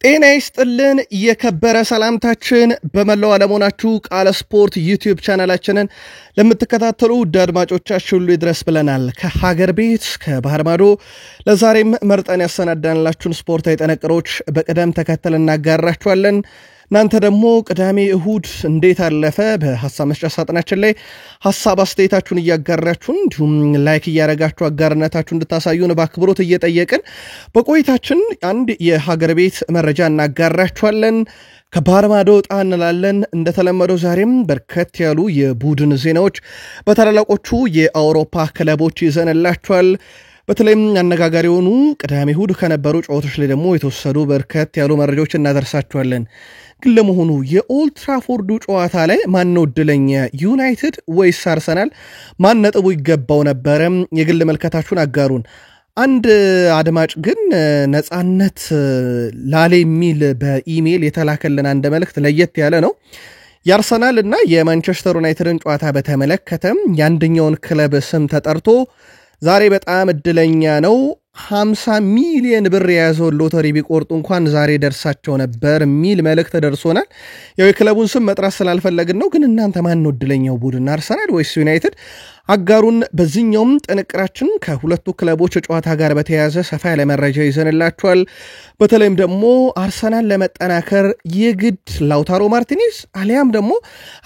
ጤና ይስጥልን የከበረ ሰላምታችን በመላው ዓለሞናችሁ ቃለ ስፖርት ዩቲዩብ ቻናላችንን ለምትከታተሉ ውድ አድማጮቻችን ሁሉ ይድረስ ብለናል። ከሀገር ቤት ከባህር ማዶ ለዛሬም መርጠን ያሰናዳንላችሁን ስፖርታዊ ጥንቅሮች በቅደም ተከተል እናጋራችኋለን። እናንተ ደግሞ ቅዳሜ እሁድ እንዴት አለፈ በሐሳብ መስጫ ሳጥናችን ላይ ሐሳብ አስተያየታችሁን እያጋራችሁን እንዲሁም ላይክ እያረጋችሁ አጋርነታችሁን እንድታሳዩን በአክብሮት እየጠየቅን በቆይታችን አንድ የሀገር ቤት መረጃ እናጋራችኋለን። ከባህር ማዶ ወጣ እንላለን። እንደተለመደው ዛሬም በርከት ያሉ የቡድን ዜናዎች በታላላቆቹ የአውሮፓ ክለቦች ይዘንላችኋል። በተለይም አነጋጋሪ የሆኑ ቅዳሜ እሁድ ከነበሩ ጨዋታዎች ላይ ደግሞ የተወሰዱ በርከት ያሉ መረጃዎች እናደርሳችኋለን። ግን ለመሆኑ የኦልድ ትራፎርዱ ጨዋታ ላይ ማን ነው እድለኛ? ዩናይትድ ወይስ አርሰናል? ማን ነጥቡ ይገባው ነበረ? የግል መልከታችሁን አጋሩን። አንድ አድማጭ ግን ነጻነት ላሌ የሚል በኢሜል የተላከልን አንድ መልእክት ለየት ያለ ነው። የአርሰናል እና የማንቸስተር ዩናይትድን ጨዋታ በተመለከተ የአንደኛውን ክለብ ስም ተጠርቶ ዛሬ በጣም እድለኛ ነው 50 ሚሊዮን ብር የያዘውን ሎተሪ ቢቆርጡ እንኳን ዛሬ ደርሳቸው ነበር የሚል መልእክት ደርሶናል። ያው የክለቡን ስም መጥራት ስላልፈለግን ነው። ግን እናንተ ማን ነው እድለኛው ቡድን አርሰናል ወይስ ዩናይትድ? አጋሩን። በዚህኛውም ጥንቅራችን ከሁለቱ ክለቦች ጨዋታ ጋር በተያያዘ ሰፋ ያለ መረጃ ይዘንላችኋል። በተለይም ደግሞ አርሰናል ለመጠናከር የግድ ላውታሮ ማርቲኔዝ አሊያም ደግሞ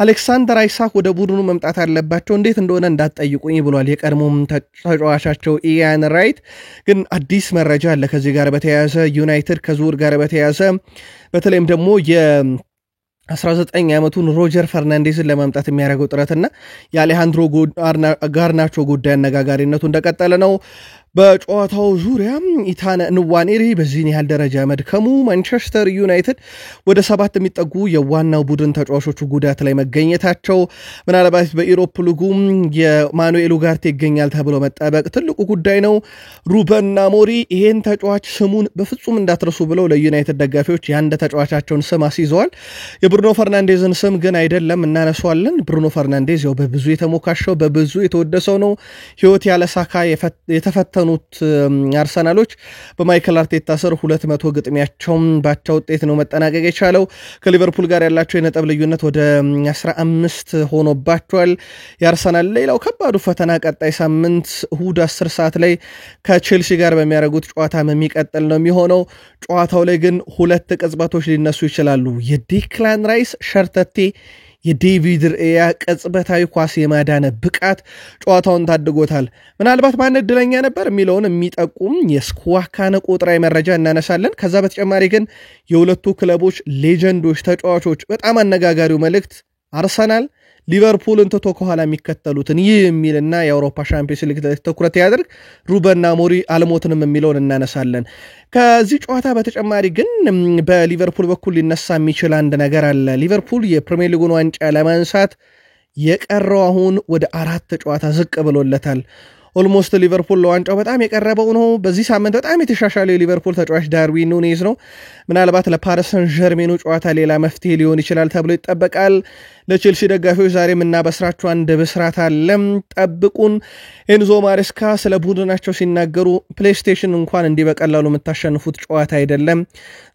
አሌክሳንደር አይሳክ ወደ ቡድኑ መምጣት አለባቸው። እንዴት እንደሆነ እንዳትጠይቁኝ ብሏል የቀድሞም ተጫዋቻቸው ኢያን ራይት። ግን አዲስ መረጃ አለ ከዚህ ጋር በተያያዘ ዩናይትድ ከዝውውር ጋር በተያያዘ በተለይም ደግሞ የ19 ዓመቱን ሮጀር ፈርናንዴዝን ለማምጣት የሚያደርገው ጥረትና የአሌሃንድሮ ጋርናቾ ጉዳይ አነጋጋሪነቱ እንደቀጠለ ነው። በጨዋታው ዙሪያ ኢታነ ንዋኔሪ በዚህን ያህል ደረጃ መድከሙ፣ ማንቸስተር ዩናይትድ ወደ 7 የሚጠጉ የዋናው ቡድን ተጫዋቾቹ ጉዳት ላይ መገኘታቸው፣ ምናልባት በኢሮፕ ሊጉም የማኑኤል ኡጋርቴ ይገኛል ተብሎ መጠበቅ ትልቁ ጉዳይ ነው። ሩበን አሞሪም ይሄን ተጫዋች ስሙን በፍጹም እንዳትረሱ ብለው ለዩናይትድ ደጋፊዎች የአንድ ተጫዋቻቸውን ስም አስይዘዋል። የብሩኖ ፈርናንዴዝን ስም ግን አይደለም እናነሷለን። ብሩኖ ፈርናንዴዝ ያው በብዙ የተሞካሸው በብዙ የተወደሰው ነው። ህይወት ያለ ሳካ የተፈተኑ አርሰናሎች በማይክል አርቴታ ስር 200 ግጥሚያቸውን ባቻ ውጤት ነው መጠናቀቅ የቻለው። ከሊቨርፑል ጋር ያላቸው የነጥብ ልዩነት ወደ 15 ሆኖባቸዋል። የአርሰናል ሌላው ከባዱ ፈተና ቀጣይ ሳምንት እሁድ 10 ሰዓት ላይ ከቼልሲ ጋር በሚያደርጉት ጨዋታ የሚቀጥል ነው የሚሆነው። ጨዋታው ላይ ግን ሁለት ቅጽበቶች ሊነሱ ይችላሉ። የዴክላን ራይስ ሸርተቴ፣ የዴቪድ ራያ ቅጽበታዊ ኳስ የማዳነ ብቃት ጨዋታውን ታድጎታል። ምናልባት ማን እድለኛ ነበር የሚለውን የሚጠቁም የስኳካነ ቁጥራዊ መረጃ እናነሳለን። ከዛ በተጨማሪ ግን የሁለቱ ክለቦች ሌጀንዶች ተጫዋቾች በጣም አነጋጋሪው መልእክት አርሰናል ሊቨርፑልን ትቶ ከኋላ የሚከተሉትን ይህ የሚልና የአውሮፓ ሻምፒዮንስ ሊግ ትኩረት ያደርግ ሩበን አሞሪም አልሞትንም የሚለውን እናነሳለን። ከዚህ ጨዋታ በተጨማሪ ግን በሊቨርፑል በኩል ሊነሳ የሚችል አንድ ነገር አለ። ሊቨርፑል የፕሪሚየር ሊጉን ዋንጫ ለማንሳት የቀረው አሁን ወደ 4 ጨዋታ ዝቅ ብሎለታል። ኦልሞስት ሊቨርፑል ለዋንጫው በጣም የቀረበው ነው። በዚህ ሳምንት በጣም የተሻሻለው የሊቨርፑል ተጫዋች ዳርዊን ኑኔዝ ነው። ምናልባት ለፓሪስ ሰን ዠርሜኑ ጨዋታ ሌላ መፍትሄ ሊሆን ይችላል ተብሎ ይጠበቃል። ለቼልሲ ደጋፊዎች ዛሬ የምናበስራችሁ አንድ ብስራት አለም፣ ጠብቁን። ኤንዞ ማሬስካ ስለ ቡድናቸው ሲናገሩ ፕሌይስቴሽን እንኳን እንዲህ በቀላሉ የምታሸንፉት ጨዋታ አይደለም፣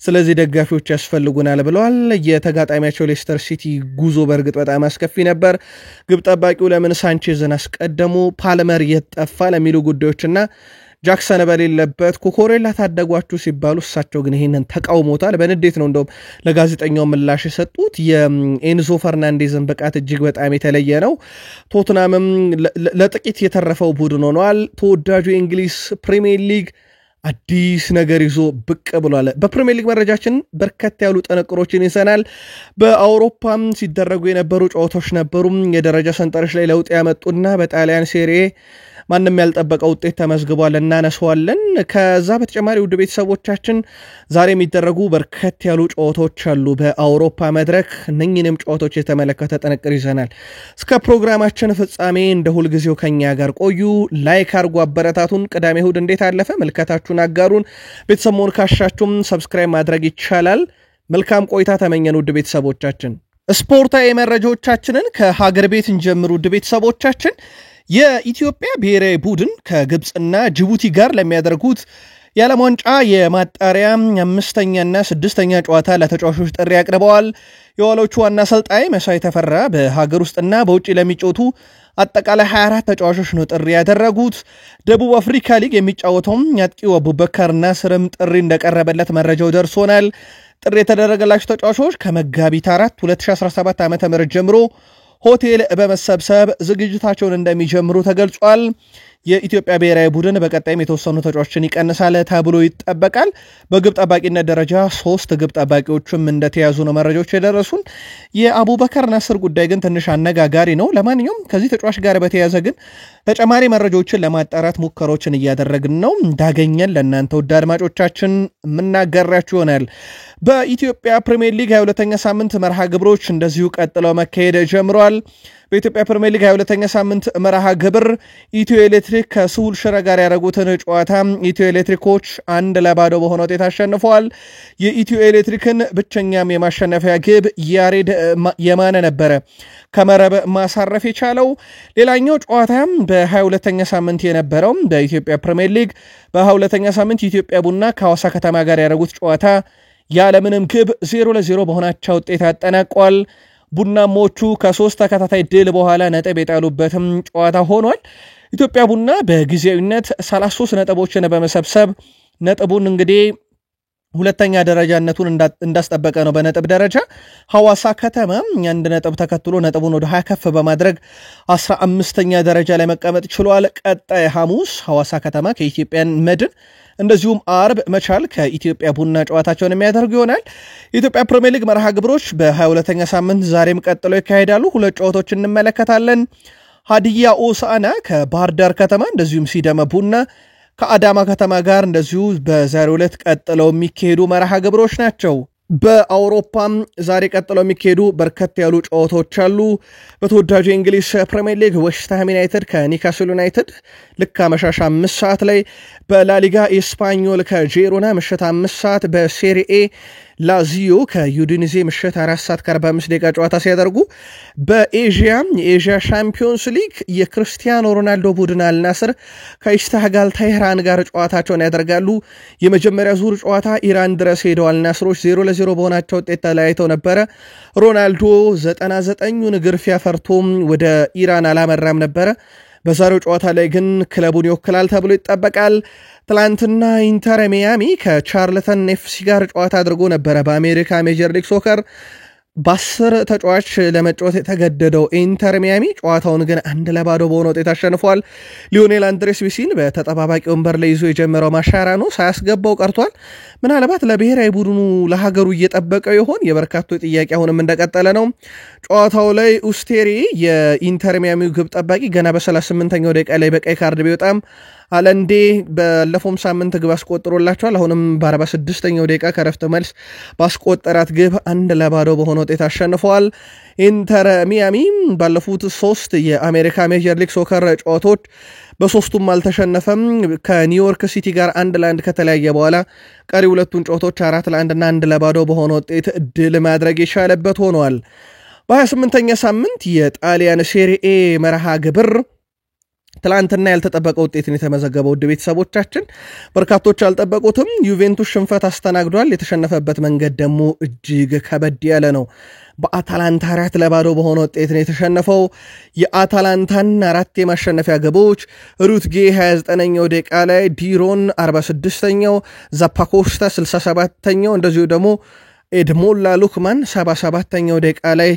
ስለዚህ ደጋፊዎች ያስፈልጉናል ብለዋል። የተጋጣሚያቸው ሌስተር ሲቲ ጉዞ በእርግጥ በጣም አስከፊ ነበር። ግብ ጠባቂው ለምን ሳንቼዝን አስቀደሙ፣ ፓልመር የጠፋ ለሚሉ ጉዳዮችና ጃክሰን በሌለበት ኮኮሬላ ታደጓችሁ ሲባሉ እሳቸው ግን ይሄንን ተቃውሞታል። በንዴት ነው እንደውም ለጋዜጠኛው ምላሽ የሰጡት። የኤንዞ ፈርናንዴዝን ብቃት እጅግ በጣም የተለየ ነው። ቶትናምም ለጥቂት የተረፈው ቡድን ሆኗል። ተወዳጁ የእንግሊዝ ፕሪሚየር ሊግ አዲስ ነገር ይዞ ብቅ ብሏል። በፕሪሚየር ሊግ መረጃችን በርከት ያሉ ጥንቅሮችን ይዘናል። በአውሮፓም ሲደረጉ የነበሩ ጨዋታዎች ነበሩ። የደረጃ ሰንጠረዥ ላይ ለውጥ ያመጡና በጣሊያን ሴሪኤ ማንም ያልጠበቀው ውጤት ተመዝግቧል፣ እናነሳዋለን። ከዛ በተጨማሪ ውድ ቤተሰቦቻችን ዛሬ የሚደረጉ በርከት ያሉ ጨዋታዎች አሉ በአውሮፓ መድረክ። እነኝንም ጨዋታዎች የተመለከተ ጥንቅር ይዘናል። እስከ ፕሮግራማችን ፍጻሜ እንደ ሁልጊዜው ከኛ ጋር ቆዩ። ላይክ አርጉ፣ አበረታቱን። ቅዳሜ እሁድ እንዴት አለፈ መልከታችሁን አጋሩን። ቤተሰብ መሆን ካሻችሁም ሰብስክራይብ ማድረግ ይቻላል። መልካም ቆይታ ተመኘን ውድ ቤተሰቦቻችን። ስፖርታዊ መረጃዎቻችንን ከሀገር ቤት እንጀምር ውድ ቤተሰቦቻችን። የኢትዮጵያ ብሔራዊ ቡድን ከግብፅና ጅቡቲ ጋር ለሚያደርጉት የዓለም ዋንጫ የማጣሪያ አምስተኛና ስድስተኛ ጨዋታ ለተጫዋቾች ጥሪ አቅርበዋል። የዋሎቹ ዋና አሰልጣኝ መሳይ ተፈራ በሀገር ውስጥና በውጭ ለሚጫወቱ አጠቃላይ 24 ተጫዋቾች ነው ጥሪ ያደረጉት። ደቡብ አፍሪካ ሊግ የሚጫወተውም አጥቂው አቡበከር ናስርም ጥሪ እንደቀረበለት መረጃው ደርሶናል። ጥሪ የተደረገላቸው ተጫዋቾች ከመጋቢት 4 2017 ዓ.ም ጀምሮ ሆቴል በመሰብሰብ ዝግጅታቸውን እንደሚጀምሩ ተገልጿል። የኢትዮጵያ ብሔራዊ ቡድን በቀጣይም የተወሰኑ ተጫዋቾችን ይቀንሳል ተብሎ ይጠበቃል። በግብ ጠባቂነት ደረጃ 3 ግብ ጠባቂዎችም እንደተያዙ ነው መረጃዎች የደረሱን። የአቡበከር ናስር ጉዳይ ግን ትንሽ አነጋጋሪ ነው። ለማንኛውም ከዚህ ተጫዋች ጋር በተያያዘ ግን ተጨማሪ መረጃዎችን ለማጣራት ሙከራዎችን እያደረግን ነው። እንዳገኘን ለእናንተ ውድ አድማጮቻችን የምናገራችሁ ይሆናል። በኢትዮጵያ ፕሪሚየር ሊግ 22ኛ ሳምንት መርሃ ግብሮች እንደዚሁ ቀጥለው መካሄድ ጀምረዋል። በኢትዮጵያ ፕሪሚየር ሊግ 22ኛ ሳምንት መርሃ ግብር ኢትዮ ኤሌክትሪክ ከስሁል ሽረ ጋር ያደረጉትን ጨዋታ ኢትዮ ኤሌክትሪኮች 1-0 በሆነ ውጤት አሸንፈዋል። የኢትዮ ኤሌክትሪክን ብቸኛም የማሸነፊያ ግብ ያሬድ የማነ ነበረ ከመረብ ማሳረፍ የቻለው። ሌላኛው ጨዋታ በ22ኛ ሳምንት የነበረው በኢትዮጵያ ፕሪሚየር ሊግ በ22ኛ ሳምንት ኢትዮጵያ ቡና ከሐዋሳ ከተማ ጋር ያደረጉት ጨዋታ ያለምንም ግብ 0-0 በሆናቸው ውጤት አጠናቋል። ቡናሞቹ ከ3 ተከታታይ ድል በኋላ ነጥብ የጣሉበትም ጨዋታ ሆኗል። ኢትዮጵያ ቡና በጊዜያዊነት 33 ነጥቦችን በመሰብሰብ ነጥቡን እንግዲህ ሁለተኛ ደረጃነቱን እንዳስጠበቀ ነው። በነጥብ ደረጃ ሐዋሳ ከተማ አንድ ነጥብ ተከትሎ ነጥቡን ወደ 20 ከፍ በማድረግ 15ኛ ደረጃ ላይ መቀመጥ ችሏል። ቀጣይ ሐሙስ ሐዋሳ ከተማ ከኢትዮጵያን መድን እንደዚሁም አርብ መቻል ከኢትዮጵያ ቡና ጨዋታቸውን የሚያደርጉ ይሆናል። የኢትዮጵያ ፕሪሚየር ሊግ መርሃ ግብሮች በ22ኛ ሳምንት ዛሬም ቀጥሎ ይካሄዳሉ። 2 ጨዋታዎች እንመለከታለን። ሀዲያ ሆሳዕና ከባህር ዳር ከተማ እንደዚሁም ሲዳማ ቡና ከአዳማ ከተማ ጋር እንደዚሁ በዛሬው ዕለት ቀጥለው የሚካሄዱ መርሃ ግብሮች ናቸው። በአውሮፓም ዛሬ ቀጥለው የሚካሄዱ በርከት ያሉ ጨዋታዎች አሉ። በተወዳጁ የእንግሊዝ ፕሪሚየር ሊግ ዌስትሃም ዩናይትድ ከኒካስል ዩናይትድ ልክ አመሻሽ 5 ሰዓት ላይ፣ በላሊጋ ኤስፓኞል ከጄሮና ምሽት 5 ሰዓት፣ በሴሪኤ ላዚዮ ከዩዲኒዜ ምሽት 4 ሰዓት ከ45 ደቂቃ ጨዋታ ሲያደርጉ፣ የኤዥያ ሻምፒዮንስ ሊግ የክርስቲያኖ ሮናልዶ ቡድን አልናስር ከኢስታህጋል ታይራን ጋር ጨዋታቸውን ያደርጋሉ። የመጀመሪያ ዙር ጨዋታ ኢራን ድረስ ሄደው አልናስሮች 0-0 በሆናቸው ውጤት ተለያይተው ነበረ። ሮናልዶ 99ኙን ግርፊያ ፈርቶም ወደ ኢራን አላመራም ነበረ። በዛሬው ጨዋታ ላይ ግን ክለቡን ይወክላል ተብሎ ይጠበቃል። ትላንትና ኢንተር ሚያሚ ከቻርልተን ኤፍሲ ጋር ጨዋታ አድርጎ ነበረ። በአሜሪካ ሜጀር ሊግ ሶከር በ10 ተጫዋች ለመጫወት የተገደደው ኢንተር ሚያሚ ጨዋታውን ግን 1-0 በሆነ ውጤት አሸንፏል። ሊዮኔል አንድሬስ ሜሲን በተጠባባቂ ወንበር ላይ ይዞ የጀመረው ማሻራኖ ሳያስገባው ቀርቷል። ምናልባት ለብሔራዊ ቡድኑ ለሀገሩ እየጠበቀው ይሆን? የበርካቶች ጥያቄ አሁንም እንደቀጠለ ነው። ጨዋታው ላይ ኡስቴሪ የኢንተር ሚያሚው ግብ ጠባቂ ገና በ38ኛው ደቂቃ ላይ በቀይ ካርድ ቢወጣም አለንዴ ባለፈውም ሳምንት ግብ አስቆጥሮላቸዋል። አሁንም በ46ኛው ደቂቃ ከረፍት መልስ ባስቆጠራት ግብ 1-0 በሆነ ውጤት አሸንፈዋል። ኢንተር ሚያሚ ባለፉት 3 የአሜሪካ ሜጀር ሊግ ሶከር ጨዋታዎች በሶስቱም አልተሸነፈም። ከኒውዮርክ ሲቲ ጋር 1-1 ከተለያየ በኋላ ቀሪ ሁለቱን ጨዋታዎች 4-1 እና 1-0 በሆነ ውጤት ድል ማድረግ የቻለበት ሆኗል። በ28ኛ ሳምንት የጣሊያን ሴሪኤ መርሃ ግብር ትላንትና ያልተጠበቀ ውጤትን የተመዘገበው ውድ ቤተሰቦቻችን በርካቶች አልጠበቁትም። ዩቬንቱስ ሽንፈት አስተናግዷል። የተሸነፈበት መንገድ ደግሞ እጅግ ከበድ ያለ ነው። በአታላንታ 4-0 በሆነ ውጤት ነው የተሸነፈው። የአታላንታን 4 የማሸነፊያ ግቦች ሩትጌ 29ኛው ደቂቃ ላይ፣ ዲሮን 46ኛው፣ ዛፓኮስታ 67ኛው እንደዚሁ ደግሞ ኤድሞላ ሉክማን 77ኛው ደቂቃ ላይ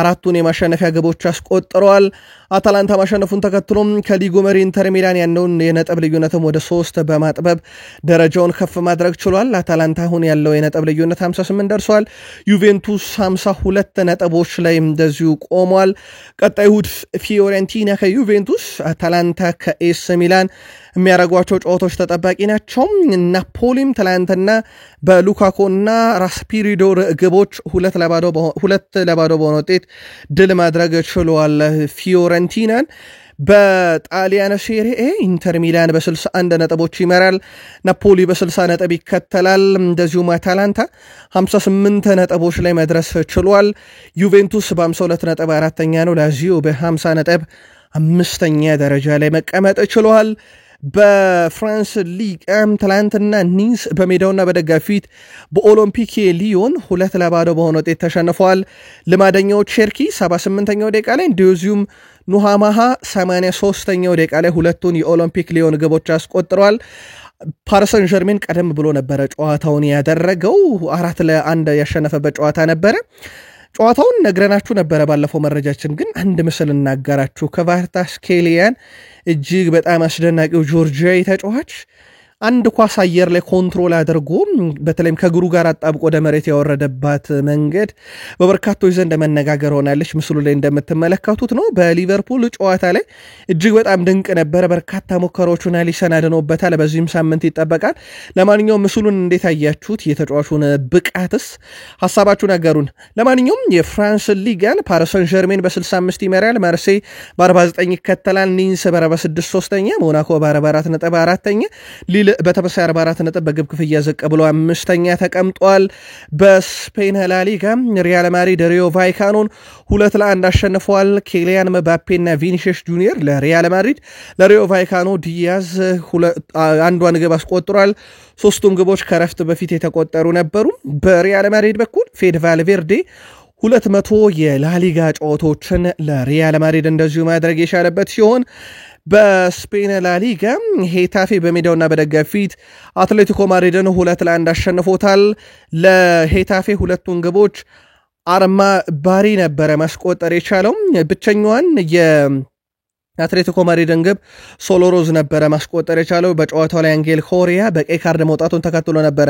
4ቱን የማሸነፊያ ግቦች አስቆጥረዋል። አታላንታ ማሸነፉን ተከትሎም ከሊጉ መሪ ኢንተር ሚላን ያለውን የነጥብ ልዩነትም ወደ 3 በማጥበብ ደረጃውን ከፍ ማድረግ ችሏል። አታላንታ አሁን ያለው የነጥብ ልዩነት 58 ደርሷል። ዩቬንቱስ 52 ነጥቦች ላይ እንደዚሁ ቆሟል። ቀጣይ እሁድ ፊዮሬንቲና ከዩቬንቱስ፣ አታላንታ ከኤስ ሚላን የሚያደርጓቸው ጨዋታዎች ተጠባቂ ናቸው። ናፖሊም ትላንትና በሉካኮና ራስፒሪዶር ግቦች 2-0 በሆነ ውጤት ድል ማድረግ ችሏል ፊዮረንቲናን። በጣሊያን ሴሪኤ ኢንተር ሚላን በ61 ነጥቦች ይመራል። ናፖሊ በ60 ነጥብ ይከተላል። እንደዚሁም አታላንታ 58 ነጥቦች ላይ መድረስ ችሏል። ዩቬንቱስ በ52 ነጥብ 4ኛ ነው። ላዚዮ በ50 ነጥብ 5ኛ ደረጃ ላይ መቀመጥ ችሏል። በፍራንስ ሊግ ትላንትና ኒስ በሜዳውና በደጋፊት በኦሎምፒክ ሊዮን 2-0 በሆነ ውጤት ተሸንፈዋል። ልማደኛው ቸርኪ 78ኛው ደቂቃ ላይ እንደዚሁም ኑሃማሃ 83ኛው ደቂቃ ላይ ሁለቱን የኦሎምፒክ ሊዮን ግቦች አስቆጥረዋል። ፓሪስ ሰን ዠርሜን ቀደም ብሎ ነበረ ጨዋታውን ያደረገው 4-1 ያሸነፈበት ጨዋታ ነበረ። ጨዋታውን ነግረናችሁ ነበረ ባለፈው መረጃችን፣ ግን አንድ ምስል እናጋራችሁ። ከቫርታስኬሊያን እጅግ በጣም አስደናቂው ጆርጂያዊ ተጫዋች አንድ ኳስ አየር ላይ ኮንትሮል አድርጎ በተለይም ከግሩ ጋር አጣብቆ ወደ መሬት ያወረደባት መንገድ በበርካቶች ዘንድ መነጋገር ሆናለች። ምስሉ ላይ እንደምትመለከቱት ነው። በሊቨርፑል ጨዋታ ላይ እጅግ በጣም ድንቅ ነበረ። በርካታ ሙከራዎችን አሊሰን አድኖበታል። በዚህም ሳምንት ይጠበቃል። ለማንኛውም ምስሉን እንዴት አያችሁት? የተጫዋቹን ብቃትስ ሐሳባችሁን አጋሩን። ለማንኛውም የፍራንስ ሊጋን ፓሪስ ሰን ዠርሜን በ65 ይመራል። ማርሴይ በ49 ይከተላል። ኒስ በ46 ሶስተኛ፣ ሞናኮ በ44 ነጥብ አራተኛ፣ ሊል በተመሳሳይ 44 ነጥብ በግብ ክፍያ ዝቅ ብሎ አምስተኛ ተቀምጧል። በስፔን ላሊጋ ሪያል ማድሪድ ሪዮ ቫይካኖን 2-1 አሸንፈዋል። ኬሊያን ምባፔና ቪኒሲየስ ጁኒየር ለሪያል ማድሪድ፣ ለሪዮ ቫይካኖ ዲያዝ አንዷን ግብ አስቆጥሯል። ሶስቱም ግቦች ከረፍት በፊት የተቆጠሩ ነበሩ። በሪያል ማድሪድ በኩል ፌድ ቫልቬርዴ 200 የላሊጋ ጨዋታዎችን ለሪያል ማድሪድ እንደዚሁ ማድረግ የቻለበት ሲሆን በስፔን ላሊጋ ሄታፌ በሜዳውና በደጋፊት አትሌቲኮ ማድሪድን 2-1 አሸንፎታል። ለሄታፌ ሁለቱን ግቦች አርማ ባሪ ነበረ ማስቆጠር የቻለው። ብቸኛዋን የአትሌቲኮ ማድሪድን ግብ ሶሎሮዝ ነበረ ማስቆጠር የቻለው። በጨዋታው ላይ አንጌል ኮሪያ በቀይ ካርድ መውጣቱን ተከትሎ ነበረ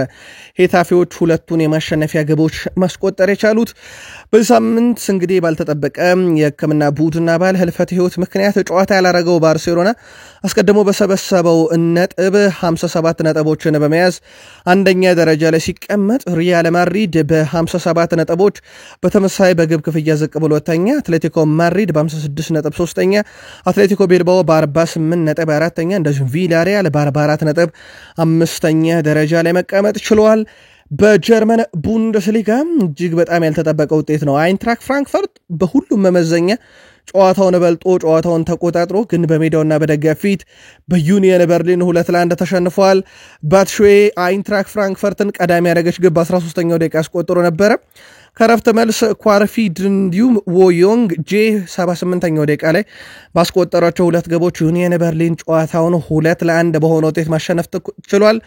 ሄታፌዎች ሁለቱን የማሸነፊያ ግቦች ማስቆጠር የቻሉት። በዚህ ሳምንት እንግዲህ ባልተጠበቀ የሕክምና ቡድን አባል ህልፈት ህይወት ምክንያት ጨዋታ ያላረገው ባርሴሎና አስቀድሞ በሰበሰበው ነጥብ 57 ነጥቦችን በመያዝ አንደኛ ደረጃ ላይ ሲቀመጥ፣ ሪያል ማድሪድ በ57 ነጥቦች በተመሳሳይ በግብ ክፍያ ዝቅ ብሎ ሁለተኛ፣ አትሌቲኮ ማድሪድ በ56 ነጥብ ሶስተኛ፣ አትሌቲኮ ቤልባኦ በ48 ነጥብ አራተኛ፣ እንደዚሁም ቪላሪያል በ44 ነጥብ አምስተኛ ደረጃ ላይ መቀመጥ ችሏል። በጀርመን ቡንደስሊጋ እጅግ በጣም ያልተጠበቀ ውጤት ነው። አይንትራክ ፍራንክፈርት በሁሉም መመዘኛ ጨዋታውን በልጦ ጨዋታውን ተቆጣጥሮ ግን በሜዳውና በደጋፊት በዩኒየን በርሊን 2-1 ተሸንፏል። ባትሹዌ አይንትራክ ፍራንክፈርትን ቀዳሚ ያደረገች ግብ በ13ኛው ደቂቃ አስቆጥሮ ነበረ። ከረፍት መልስ ኳርፊድ እንዲሁም ዎዮንግ ጄ 78ኛው ደቂቃ ላይ ባስቆጠሯቸው ሁለት ግቦች ዩኒየን በርሊን ጨዋታውን 2-1 በሆነ ውጤት ማሸነፍ ችሏል።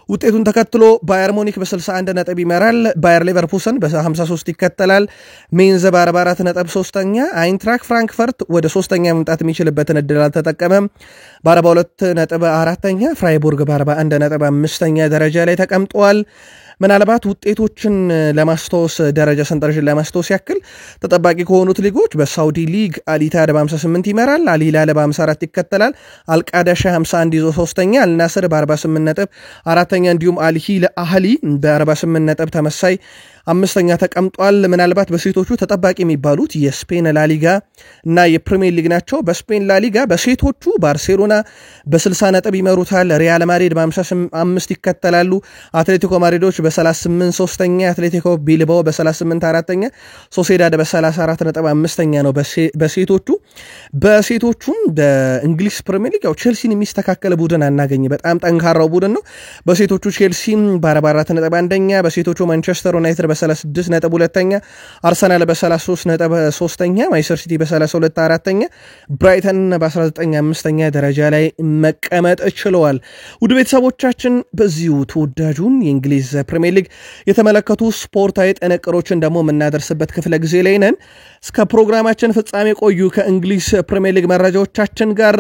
ውጤቱን ተከትሎ ባየር ሙኒክ በ61 ነጥብ ይመራል። ባየር ሌቨርኩሰን በ53 ይከተላል። ሜንዝ በ44 ነጥብ ሶስተኛ፣ አይንትራክ ፍራንክፈርት ወደ ሶስተኛ መምጣት የሚችልበትን እድል አልተጠቀመም። በ42 ነጥብ አራተኛ፣ ፍራይቡርግ በ41 ነጥብ አምስተኛ ደረጃ ላይ ተቀምጠዋል። ምናልባት ውጤቶችን ለማስታወስ ደረጃ ሰንጠረዥን ለማስታወስ ያክል ተጠባቂ ከሆኑት ሊጎች በሳውዲ ሊግ አሊታድ በ58 ይመራል። አልሂላል በ54 ይከተላል። አልቃዳሻ 51 ይዞ ሶስተኛ፣ አልናስር በ48 ነጥብ አራተኛ፣ እንዲሁም አልሂል አህሊ በ48 ነጥብ ተመሳይ አምስተኛ ተቀምጧል። ምናልባት በሴቶቹ ተጠባቂ የሚባሉት የስፔን ላሊጋ እና የፕሪሚየር ሊግ ናቸው። በስፔን ላሊጋ በሴቶቹ ባርሴሎና በ60 ነጥብ ይመሩታል። ሪያል ማድሪድ በ55 ይከተላሉ። አትሌቲኮ ማድሪዶች በ38 ሶስተኛ፣ አትሌቲኮ ቢልባኦ በ38 አራተኛ፣ ሶሴዳድ በ34 ነጥብ አምስተኛ ነው በሴቶቹ። በሴቶቹም በእንግሊዝ ፕሪሚየር ሊግ ያው ቼልሲን የሚስተካከል ቡድን አናገኝ። በጣም ጠንካራው ቡድን ነው። በሴቶቹ ቼልሲ በ44 ነጥብ አንደኛ፣ በሴቶቹ ማንቸስተር ዩናይትድ በ36 ነጥብ ሁለተኛ፣ አርሰናል በ33 ነጥብ ሶስተኛ፣ ማንቸስተር ሲቲ በ32 አራተኛ፣ ብራይተን በ19 አምስተኛ ደረጃ ላይ መቀመጥ ችለዋል። ውድ ቤተሰቦቻችን በዚሁ ተወዳጁን የእንግሊዝ ፕሪሚየር ሊግ የተመለከቱ ስፖርታዊ ጥንቅሮችን ደግሞ የምናደርስበት ክፍለ ጊዜ ላይ ነን። እስከ ፕሮግራማችን ፍጻሜ ቆዩ ከእንግሊዝ ፕሪሚየር ሊግ መረጃዎቻችን ጋር።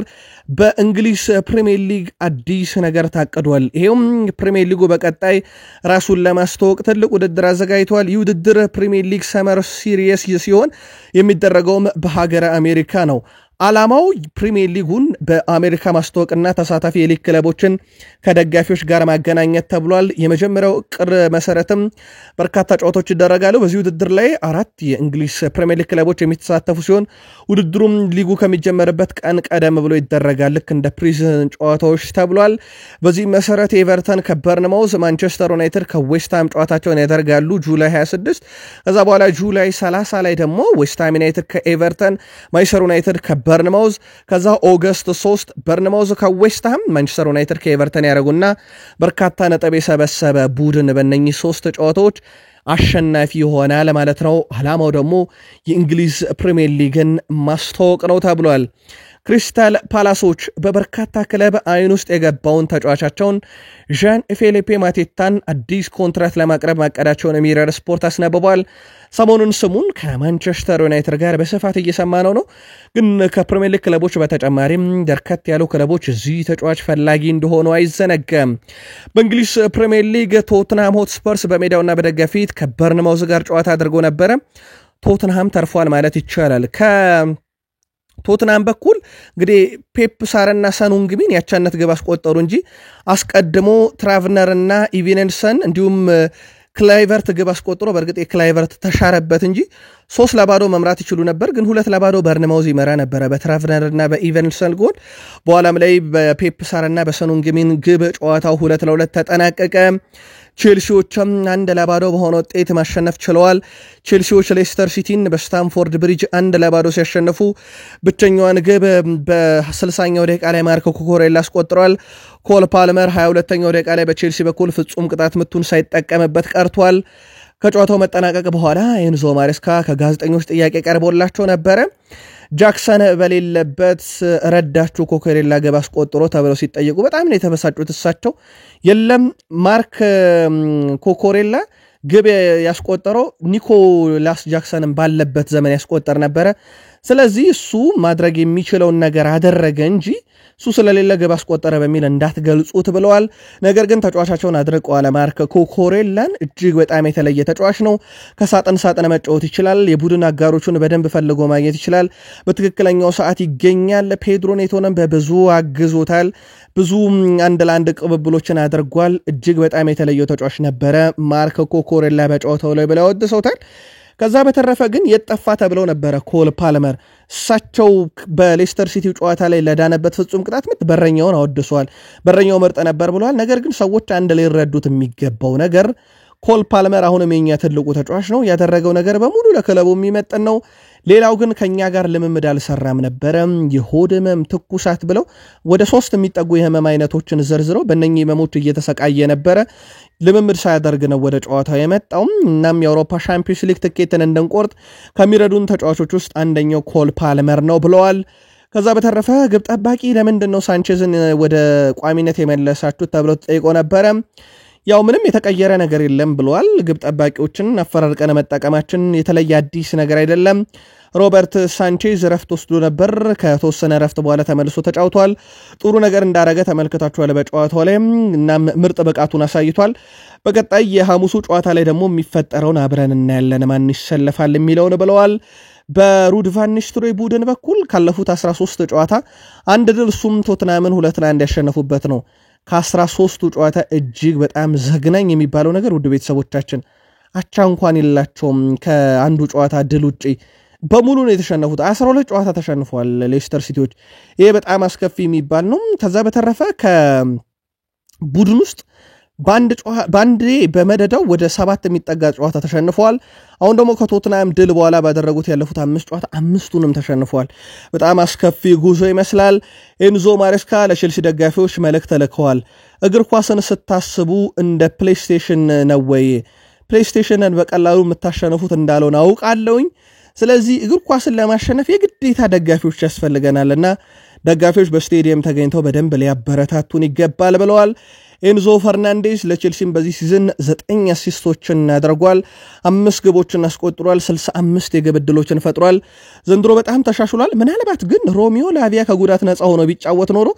በእንግሊዝ ፕሪሚየር ሊግ አዲስ ነገር ታቅዷል። ይሄውም ፕሪሚየር ሊጉ በቀጣይ ራሱን ለማስተዋወቅ ትልቅ ውድድር አዘጋጅቷል። ይህ ውድድር ፕሪሚየር ሊግ ሰመር ሲሪየስ ሲሆን የሚደረገውም በሀገረ አሜሪካ ነው። ዓላማው ፕሪሚየር ሊጉን በአሜሪካ ማስተዋወቅና ተሳታፊ የሊግ ክለቦችን ከደጋፊዎች ጋር ማገናኘት ተብሏል። የመጀመሪያው ቅር መሰረትም በርካታ ጨዋታዎች ይደረጋሉ። በዚህ ውድድር ላይ 4 የእንግሊዝ ፕሪሚየር ሊግ ክለቦች የሚተሳተፉ ሲሆን ውድድሩም ሊጉ ከሚጀመርበት ቀን ቀደም ብሎ ይደረጋል፣ ልክ እንደ ፕሪዝን ጨዋታዎች ተብሏል። በዚህ መሰረት ኤቨርተን ከበርንማውዝ፣ ማንቸስተር ዩናይትድ ከዌስትሃም ጨዋታቸውን ያደርጋሉ ጁላይ 26። ከዛ በኋላ ጁላይ 30 ላይ ደግሞ ዌስትሃም ዩናይትድ ከኤቨርተን፣ ማንቸስተር ዩናይትድ ከበርንማውዝ ከዛ ኦገስት 3 በርንማውዝ ከዌስትሃም ማንቸስተር ዩናይትድ ከኤቨርተን ያደረጉና በርካታ ነጥብ የሰበሰበ ቡድን በእነኚህ 3 ጨዋታዎች አሸናፊ ይሆናል ማለት ነው። ዓላማው ደግሞ የእንግሊዝ ፕሪሚየር ሊግን ማስተዋወቅ ነው ተብሏል። ክሪስታል ፓላሶች በበርካታ ክለብ አይን ውስጥ የገባውን ተጫዋቻቸውን ዣን ፊሊፔ ማቴታን አዲስ ኮንትራት ለማቅረብ ማቀዳቸውን ሚረር ስፖርት አስነብቧል። ሰሞኑን ስሙን ከማንቸስተር ዩናይትድ ጋር በስፋት እየሰማነው ነው። ግን ከፕሪሚየር ሊግ ክለቦች በተጨማሪም በርከት ያሉ ክለቦች እዚህ ተጫዋች ፈላጊ እንደሆኑ አይዘነጋም። በእንግሊዝ ፕሪሚየር ሊግ ቶትንሃም ሆትስፐርስ በሜዳውና በደጋፊ ፊት ከበርንማውዝ ጋር ጨዋታ አድርጎ ነበረ። ቶትንሃም ተርፏል ማለት ይቻላል። ቶትናም በኩል እንግዲህ ፔፕ ሳርና ሰኑንግሚን ያቻነት ግብ አስቆጠሩ እንጂ አስቀድሞ ትራቭነርና ኢቪነንሰን እንዲሁም ክላይቨርት ግብ አስቆጥሮ በእርግጥ የክላይቨርት ተሻረበት እንጂ 3-0 መምራት ይችሉ ነበር። ግን 2-0 በርንማውዝ ይመራ ነበረ በትራቭነርና በኢቨንሰን ጎል። በኋላም ላይ በፔፕ ሳርና በሰኑንግሚን ግብ ጨዋታው 2-2 ተጠናቀቀ። ቼልሲዎችም 1-0 በሆነ ውጤት ማሸነፍ ችለዋል። ቼልሲዎች ሌስተር ሲቲን በስታምፎርድ ብሪጅ 1-0 ሲያሸንፉ ብቸኛዋን ግብ በ60ኛው ደቂቃ ላይ ማርኮ ኩኩሬላ አስቆጥሯል። ኮል ፓልመር 22ኛው ደቂቃ ላይ በቼልሲ በኩል ፍጹም ቅጣት ምቱን ሳይጠቀምበት ቀርቷል። ከጨዋታው መጠናቀቅ በኋላ ኤንዞ ማሬስካ ከጋዜጠኞች ጥያቄ ቀርቦላቸው ነበረ። ጃክሰን በሌለበት ረዳችሁ ኮኮሬላ ግብ አስቆጥሮ ተብለው ሲጠየቁ በጣም ነው የተበሳጩት እሳቸው። የለም ማርክ ኮኮሬላ ግብ ያስቆጠረው ኒኮላስ ጃክሰንን ባለበት ዘመን ያስቆጠር ነበረ። ስለዚህ እሱ ማድረግ የሚችለውን ነገር አደረገ እንጂ እሱ ስለሌለ ግብ አስቆጠረ በሚል እንዳትገልጹት ብለዋል። ነገር ግን ተጫዋቻቸውን አድርቀዋል። ማርክ ኮኮሬላን እጅግ በጣም የተለየ ተጫዋች ነው። ከሳጥን ሳጥን መጫወት ይችላል። የቡድን አጋሮቹን በደንብ ፈልጎ ማግኘት ይችላል። በትክክለኛው ሰዓት ይገኛል። ፔድሮ ኔቶንም በብዙ አግዞታል። ብዙ አንድ ለአንድ ቅብብሎችን አድርጓል። እጅግ በጣም የተለየው ተጫዋች ነበረ ማርክ ኮኮሬላ በጨዋታው ላይ ብለው ወድሰውታል። ከዛ በተረፈ ግን የጠፋ ተብለው ነበረ ኮል ፓልመር። እሳቸው በሌስተር ሲቲ ጨዋታ ላይ ለዳነበት ፍጹም ቅጣት ምት በረኛውን አወድሰዋል። በረኛው ምርጥ ነበር ብለዋል። ነገር ግን ሰዎች አንድ ላይ ይረዱት የሚገባው ነገር ኮል ፓልመር አሁንም የኛ ትልቁ ተጫዋች ነው። ያደረገው ነገር በሙሉ ለክለቡ የሚመጥን ነው። ሌላው ግን ከኛ ጋር ልምምድ አልሰራም ነበረ። የሆድ ህመም፣ ትኩሳት ብለው ወደ 3 የሚጠጉ የህመም አይነቶችን ዘርዝረው በእነኚህ ህመሞች እየተሰቃየ ነበረ። ልምምድ ሳያደርግ ነው ወደ ጨዋታው የመጣው። እናም የአውሮፓ ሻምፒዮንስ ሊግ ትኬትን እንድንቆርጥ ከሚረዱን ተጫዋቾች ውስጥ አንደኛው ኮል ፓልመር ነው ብለዋል። ከዛ በተረፈ ግብ ጠባቂ ለምንድን ነው ሳንቼዝን ወደ ቋሚነት የመለሳችሁት ተብለው ተጠይቆ ነበረ። ያው ምንም የተቀየረ ነገር የለም ብለዋል። ግብ ጠባቂዎችን አፈራርቀን መጠቀማችን የተለየ አዲስ ነገር አይደለም። ሮበርት ሳንቼዝ ረፍት ወስዶ ነበር። ከተወሰነ ረፍት በኋላ ተመልሶ ተጫውቷል። ጥሩ ነገር እንዳረገ ተመልክታችኋል በጨዋታው ላይ እና ምርጥ ብቃቱን አሳይቷል። በቀጣይ የሐሙሱ ጨዋታ ላይ ደግሞ የሚፈጠረውን አብረን እናያለን ማን ይሰለፋል የሚለውን ብለዋል። በሩድ ቫን ኒስተልሮይ ቡድን በኩል ካለፉት 13 ጨዋታ አንድ ድል እሱም ቶትናምን 2-1 ያሸነፉበት ነው። ከ13ቱ ጨዋታ እጅግ በጣም ዘግናኝ የሚባለው ነገር ውድ ቤተሰቦቻችን አቻ እንኳን የላቸውም። ከአንዱ ጨዋታ ድል ውጪ በሙሉ ነው የተሸነፉት። 12 ጨዋታ ተሸንፈዋል ሌስተር ሲቲዎች። ይሄ በጣም አስከፊ የሚባል ነው። ከዛ በተረፈ ከቡድን ውስጥ ባንዴ በመደዳው ወደ 7 የሚጠጋ ጨዋታ ተሸንፈዋል። አሁን ደግሞ ከቶትናም ድል በኋላ ባደረጉት ያለፉት 5 ጨዋታ 5ቱንም ተሸንፈዋል። በጣም አስከፊ ጉዞ ይመስላል። ኤንዞ ማሬስካ ለቼልሲ ደጋፊዎች መልእክት ልከዋል። እግር ኳስን ስታስቡ እንደ ፕሌይስቴሽን ነው ወይ? ፕሌይስቴሽንን በቀላሉ የምታሸንፉት እንዳልሆነ አውቃለሁኝ። ስለዚህ እግር ኳስን ለማሸነፍ የግዴታ ደጋፊዎች ያስፈልገናልና ደጋፊዎች በስቴዲየም ተገኝተው በደንብ ሊያበረታቱን ይገባል ብለዋል። ኤንዞ ፈርናንዴዝ ለቼልሲም በዚህ ሲዝን 9 አሲስቶችን አድርጓል። 5 ግቦችን አስቆጥሯል። 65 የግብ ዕድሎችን ፈጥሯል። ዘንድሮ በጣም ተሻሽሏል። ምናልባት ግን ሮሚዮ ላቪያ ከጉዳት ነፃ ሆኖ ቢጫወት ኖሮ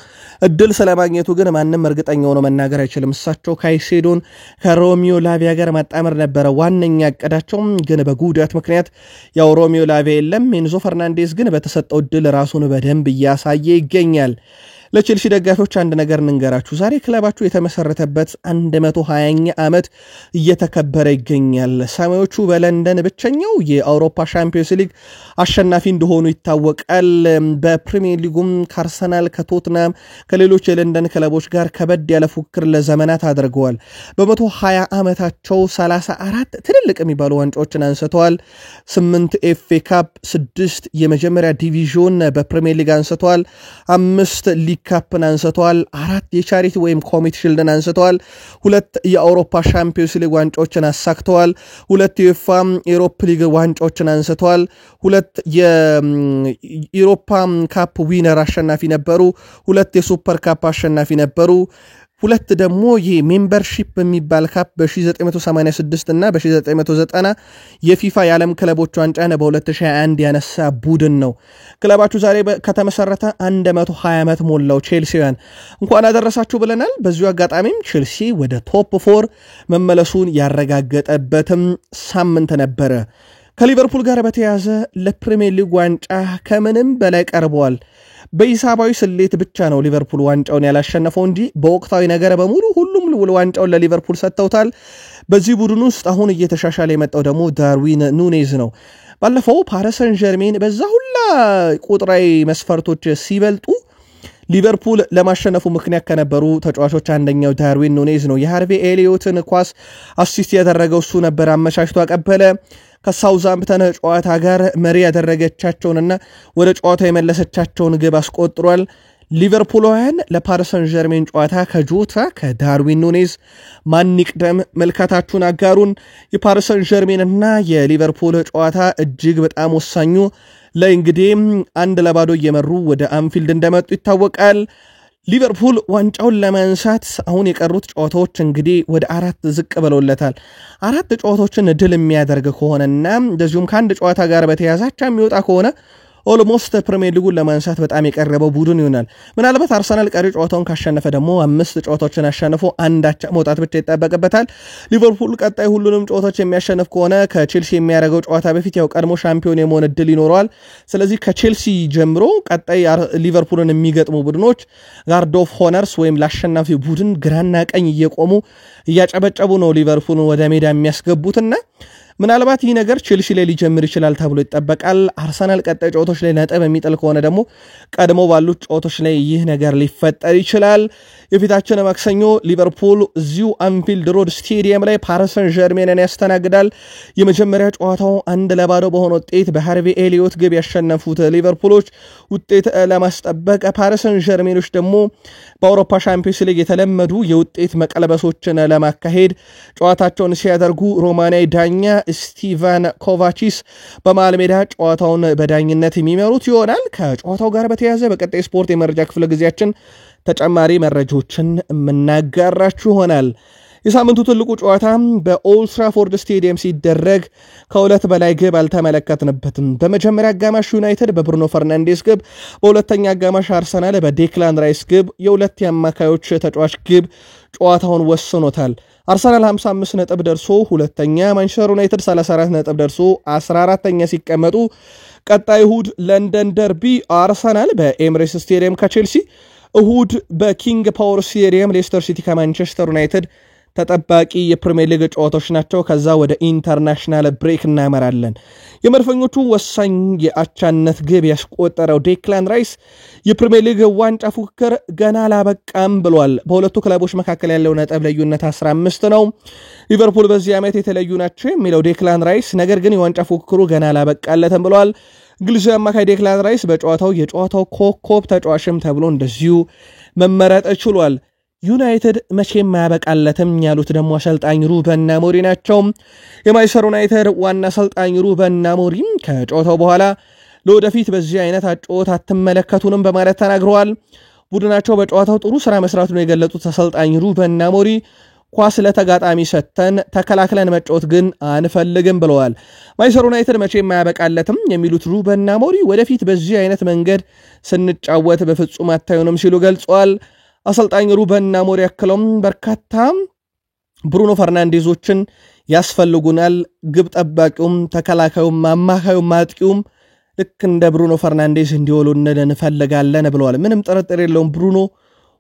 እድል ስለማግኘቱ ግን ማንም እርግጠኛ ሆኖ መናገር አይችልም። እሳቸው ካይሴዶን ከሮሚዮ ላቪያ ጋር ማጣመር ነበረ ዋነኛ እቅዳቸው። ግን በጉዳት ምክንያት ያው ሮሚዮ ላቪያ የለም። ኤንዞ ፈርናንዴዝ ግን በተሰጠው እድል ራሱን በደንብ እያሳየ ይገኛል። ለቼልሲ ደጋፊዎች አንድ ነገር እንንገራችሁ ዛሬ ክለባችሁ የተመሰረተበት 120ኛ ዓመት እየተከበረ ይገኛል ሰማዮቹ በለንደን ብቸኛው የአውሮፓ ሻምፒዮንስ ሊግ አሸናፊ እንደሆኑ ይታወቃል በፕሪሚየር ሊጉም ከአርሰናል ከቶትናም ከሌሎች የለንደን ክለቦች ጋር ከበድ ያለ ፉክክር ለዘመናት አድርገዋል በ120 ዓመታቸው 34 ትልልቅ የሚባሉ ዋንጫዎችን አንስተዋል 8 ኤፍኤ ካፕ 6 የመጀመሪያ ዲቪዥን በፕሪሚየር ሊግ አንስተዋል 5 ሊግ ካፕን አንስተዋል 4 የቻሪቲ ወይም ኮሚቴ ሺልድን አንስተዋል 2 የአውሮፓ ሻምፒዮንስ ሊግ ዋንጫዎችን አሳክተዋል 2 የዩኤፋ ኤሮፓ ሊግ ዋንጫዎችን አንስተዋል 2 የዩሮፓ ካፕ ዊነር አሸናፊ ነበሩ 2 የሱፐር ካፕ አሸናፊ ነበሩ 2 ደግሞ የሜምበርሺፕ በሚባል ካፕ በ1986 እና በ1990 የፊፋ የዓለም ክለቦች ዋንጫን በ2021 ያነሳ ቡድን ነው ክለባችሁ ዛሬ ከተመሰረተ 120 ዓመት ሞላው ቼልሲያን እንኳን አደረሳችሁ ብለናል በዚሁ አጋጣሚም ቼልሲ ወደ ቶፕ 4 መመለሱን ያረጋገጠበትም ሳምንት ነበረ ከሊቨርፑል ጋር በተያያዘ ለፕሪሚየር ሊግ ዋንጫ ከምንም በላይ ቀርበዋል በሂሳባዊ ስሌት ብቻ ነው ሊቨርፑል ዋንጫውን ያላሸነፈው እንጂ በወቅታዊ ነገር በሙሉ ሁሉም ዋንጫውን ለሊቨርፑል ሰጥተውታል በዚህ ቡድን ውስጥ አሁን እየተሻሻለ የመጣው ደግሞ ዳርዊን ኑኔዝ ነው ባለፈው ፓሪስ ሰን ዠርሜን በዛ ሁላ ቁጥራዊ መስፈርቶች ሲበልጡ ሊቨርፑል ለማሸነፉ ምክንያት ከነበሩ ተጫዋቾች አንደኛው ዳርዊን ኑኔዝ ነው የሃርቬ ኤሊዮትን ኳስ አሲስት ያደረገው እሱ ነበር አመቻችቶ አቀበለ ከሳውዛምፕተን ጨዋታ ጋር መሪ ያደረገቻቸውንና ወደ ጨዋታው የመለሰቻቸውን ግብ አስቆጥሯል ሊቨርፑላውያን ለፓሪስ ሰን ዠርሜን ጨዋታ ከጆታ ከዳርዊን ኑኔዝ ማን ይቅደም መልካታችሁን አጋሩን የፓሪስ ሰን ዠርሜንና የሊቨርፑል ጨዋታ እጅግ በጣም ወሳኙ ለእንግዲህ 1-0 እየመሩ ወደ አንፊልድ እንደመጡ ይታወቃል ሊቨርፑል ዋንጫውን ለማንሳት አሁን የቀሩት ጨዋታዎች እንግዲህ ወደ 4 ዝቅ ብለውለታል 4 ጨዋታዎችን ድል የሚያደርግ ከሆነና እንደዚሁም ከአንድ ጨዋታ ጋር በተያያዛቻ የሚወጣ ከሆነ ኦልሞስት ፕሪሚየር ሊጉን ለማንሳት በጣም የቀረበው ቡድን ይሆናል ምናልባት አርሰናል ቀሪ ጨዋታውን ካሸነፈ ደግሞ 5 ጨዋታዎችን አሸንፎ አንዳቻ መውጣት ብቻ ይጠበቅበታል ሊቨርፑል ቀጣይ ሁሉንም ጨዋታዎች የሚያሸንፍ ከሆነ ከቼልሲ የሚያደርገው ጨዋታ በፊት ያው ቀድሞ ሻምፒዮን የመሆን እድል ይኖረዋል ስለዚህ ከቼልሲ ጀምሮ ቀጣይ ሊቨርፑልን የሚገጥሙ ቡድኖች ጋርድ ኦፍ ሆነርስ ወይም ለአሸናፊ ቡድን ግራና ቀኝ እየቆሙ እያጨበጨቡ ነው ሊቨርፑልን ወደ ሜዳ የሚያስገቡትና ምናልባት ይህ ነገር ቼልሲ ላይ ሊጀምር ይችላል ተብሎ ይጠበቃል አርሰናል ቀጣይ ጨዋታዎች ላይ ነጥብ የሚጥል ከሆነ ደግሞ ቀድሞ ባሉት ጨዋታዎች ላይ ይህ ነገር ሊፈጠር ይችላል የፊታችን ማክሰኞ ሊቨርፑል እዚሁ አንፊልድ ሮድ ስቴዲየም ላይ ፓሪስ ሰን ዠርሜንን ያስተናግዳል የመጀመሪያ ጨዋታው 1-0 በሆነ ውጤት በሃርቬ ኤሊዮት ግብ ያሸነፉት ሊቨርፑሎች ውጤት ለማስጠበቅ ፓሪስ ሰን ዠርሜኖች ደግሞ በአውሮፓ ሻምፒዮንስ ሊግ የተለመዱ የውጤት መቀለበሶችን ለማካሄድ ጨዋታቸውን ሲያደርጉ ሮማኒያዊ ዳኛ ስቲቫን ኮቫቺስ በመሃል ሜዳ ጨዋታውን በዳኝነት የሚመሩት ይሆናል ከጨዋታው ጋር በተያያዘ በቀጣይ ስፖርት የመረጃ ክፍለ ጊዜያችን ተጨማሪ መረጃዎችን የምናጋራችሁ ይሆናል የሳምንቱ ትልቁ ጨዋታ በኦልድ ትራፎርድ ስቴዲየም ሲደረግ ከሁለት በላይ ግብ አልተመለከትንበትም በመጀመሪያ አጋማሽ ዩናይትድ በብሩኖ ፈርናንዴስ ግብ በሁለተኛ አጋማሽ አርሰናል በዴክላን ራይስ ግብ የሁለት የአማካዮች ተጫዋች ግብ ጨዋታውን ወስኖታል አርሰናል 55 ነጥብ ደርሶ ሁለተኛ ማንቸስተር ዩናይትድ 34 ነጥብ ደርሶ 14ኛ ሲቀመጡ ቀጣይ እሁድ ለንደን ደርቢ አርሰናል በኤምሬትስ ስቴዲየም ከቼልሲ እሁድ በኪንግ ፓወር ስቴዲየም ሌስተር ሲቲ ከማንቸስተር ዩናይትድ ተጠባቂ የፕሪሚየር ሊግ ጨዋታዎች ናቸው ከዛ ወደ ኢንተርናሽናል ብሬክ እናመራለን የመድፈኞቹ ወሳኝ የአቻነት ግብ ያስቆጠረው ዴክላን ራይስ የፕሪሚየር ሊግ ዋንጫ ፉክክር ገና አላበቃም ብሏል በሁለቱ ክለቦች መካከል ያለው ነጥብ ልዩነት 15 ነው ሊቨርፑል በዚህ ዓመት የተለዩ ናቸው የሚለው ዴክላን ራይስ ነገር ግን የዋንጫ ፉክክሩ ገና አላበቃለትም ብሏል እንግሊዛዊ አማካይ ዴክላን ራይስ የጨዋታው ኮከብ ተጫዋችም ተብሎ እንደዚሁ መመረጥ ችሏል ዩናይትድ መቼም ማያበቃለትም ያሉት ደግሞ አሰልጣኝ ሩበን አሞሪም ናቸው የማንቸስተር ዩናይትድ ዋና አሰልጣኝ ሩበን አሞሪም ከጨዋታው በኋላ ለወደፊት በዚህ አይነት አጨዋወት አትመለከቱንም በማለት ተናግረዋል ቡድናቸው በጨዋታው ጥሩ ስራ መስራቱን የገለጹት አሰልጣኝ ሩበን አሞሪም ኳስ ለተጋጣሚ ሰተን ተከላክለን መጫወት ግን አንፈልግም ብለዋል ማንቸስተር ዩናይትድ መቼም ማያበቃለትም የሚሉት ሩበን አሞሪም ወደፊት በዚህ አይነት መንገድ ስንጫወት በፍጹም አታዩንም ሲሉ ገልጸዋል አሰልጣኝ ሩበን አሞሪም ያክለውም በርካታ ብሩኖ ፈርናንዴዞችን ያስፈልጉናል ግብ ጠባቂውም ተከላካዩም አማካዩም ማጥቂውም ልክ እንደ ብሩኖ ፈርናንዴዝ እንዲወሉልን እንፈልጋለን ብለዋል። ምንም ጥርጥር የለውም ብሩኖ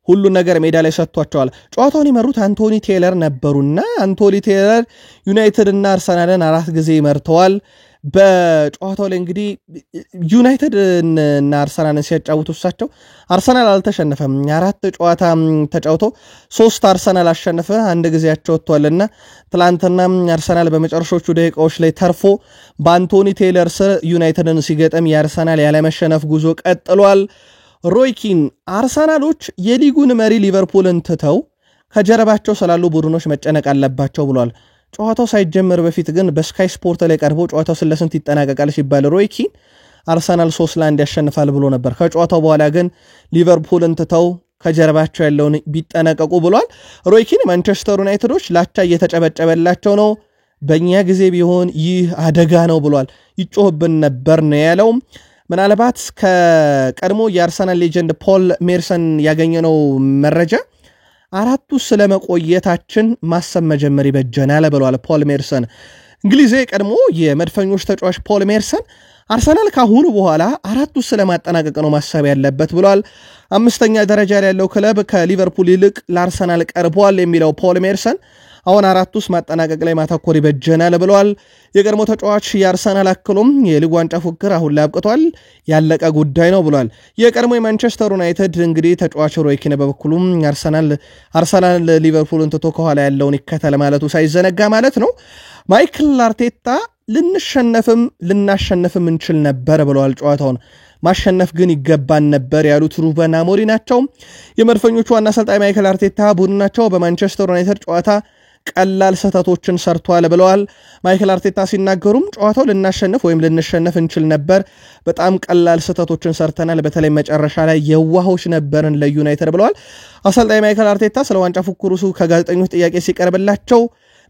ሁሉ ነገር ሜዳ ላይ ሰጥቷቸዋል። ጨዋታውን የመሩት አንቶኒ ቴይለር ነበሩና አንቶኒ ቴይለር ዩናይትድ እና አርሰናልን 4 ጊዜ መርተዋል። በጨዋታው ላይ እንግዲህ ዩናይትድ እና አርሰናልን ሲያጫውቱ እሳቸው አርሰናል አልተሸነፈም። 4 ጨዋታ ተጫውቶ 3 አርሰናል አሸነፈ፣ 1 ጊዜ ያጫውቷልና ትላንትና አርሰናል በመጨረሻዎቹ ደቂቃዎች ላይ ተርፎ በአንቶኒ ቴይለር ስር ዩናይትድን ሲገጥም የአርሰናል ያለመሸነፍ ጉዞ ቀጥሏል። ሮይ ኪን አርሰናሎች የሊጉን መሪ ሊቨርፑልን ትተው ከጀርባቸው ስላሉ ቡድኖች መጨነቅ አለባቸው ብሏል። ጨዋታው ሳይጀመር በፊት ግን በስካይ ስፖርት ላይ ቀርቦ ጨዋታው ስለስንት ይጠናቀቃል ሲባል ሮይ ኪን አርሰናል 3-1 ያሸንፋል ብሎ ነበር። ከጨዋታው በኋላ ግን ሊቨርፑልን ትተው ከጀርባቸው ያለውን ቢጠነቀቁ ብሏል። ሮይ ኪን ማንቸስተር ዩናይትዶች ላቻ እየተጨበጨበላቸው ነው፣ በእኛ ጊዜ ቢሆን ይህ አደጋ ነው ብሏል። ይጮህብን ነበር ነው ያለው። ምናልባት ከቀድሞ የአርሰናል ሌጀንድ ፖል ሜርሰን ያገኘነው መረጃ 4ቱ ስለመቆየታችን ማሰብ መጀመር ይበጀናል ብለዋል ፖል ሜርሰን። እንግሊዝ ቀድሞ የመድፈኞች ተጫዋች ፖል ሜርሰን አርሰናል ካሁኑ በኋላ 4ቱ ስለማጠናቀቅ ነው ማሰብ ያለበት ብለዋል። 5ኛ ደረጃ ላይ ያለው ክለብ ከሊቨርፑል ይልቅ ለአርሰናል ቀርቧል የሚለው ፖል ሜርሰን አሁን 4ቱስ ማጠናቀቅ ላይ ማተኮር ይበጀናል ብለዋል። የቀድሞ ተጫዋች የአርሰናል አክሎም የሊግ ዋንጫ ፉክክር አሁን ላይ አብቅቷል፣ ያለቀ ጉዳይ ነው ብሏል። የቀድሞ የማንቸስተር ዩናይትድ እንግዲህ ተጫዋች ሮይ ኪን በበኩሉም አርሰናል ሊቨርፑልን ትቶ ከኋላ ያለውን ይከተል ማለቱ ሳይዘነጋ ማለት ነው። ማይክል አርቴታ ልናሸንፍም እንችል ነበር ብለዋል። ጨዋታውን ማሸነፍ ግን ይገባን ነበር ያሉት ሩበን አሞሪም ናቸው። የመድፈኞቹ ዋና አሰልጣኝ ማይክል አርቴታ ቡድናቸው በማንቸስተር ዩናይትድ ጨዋታ ቀላል ስህተቶችን ሰርቷል ብለዋል። ማይክል አርቴታ ሲናገሩም ጨዋታው ልናሸንፍ ወይም ልንሸነፍ እንችል ነበር፣ በጣም ቀላል ስህተቶችን ሰርተናል፣ በተለይ መጨረሻ ላይ የዋሆች ነበርን ለዩናይትድ ብለዋል። አሰልጣኝ ማይክል አርቴታ ስለ ዋንጫ ፉክክሩ ከጋዜጠኞች ጥያቄ ሲቀርብላቸው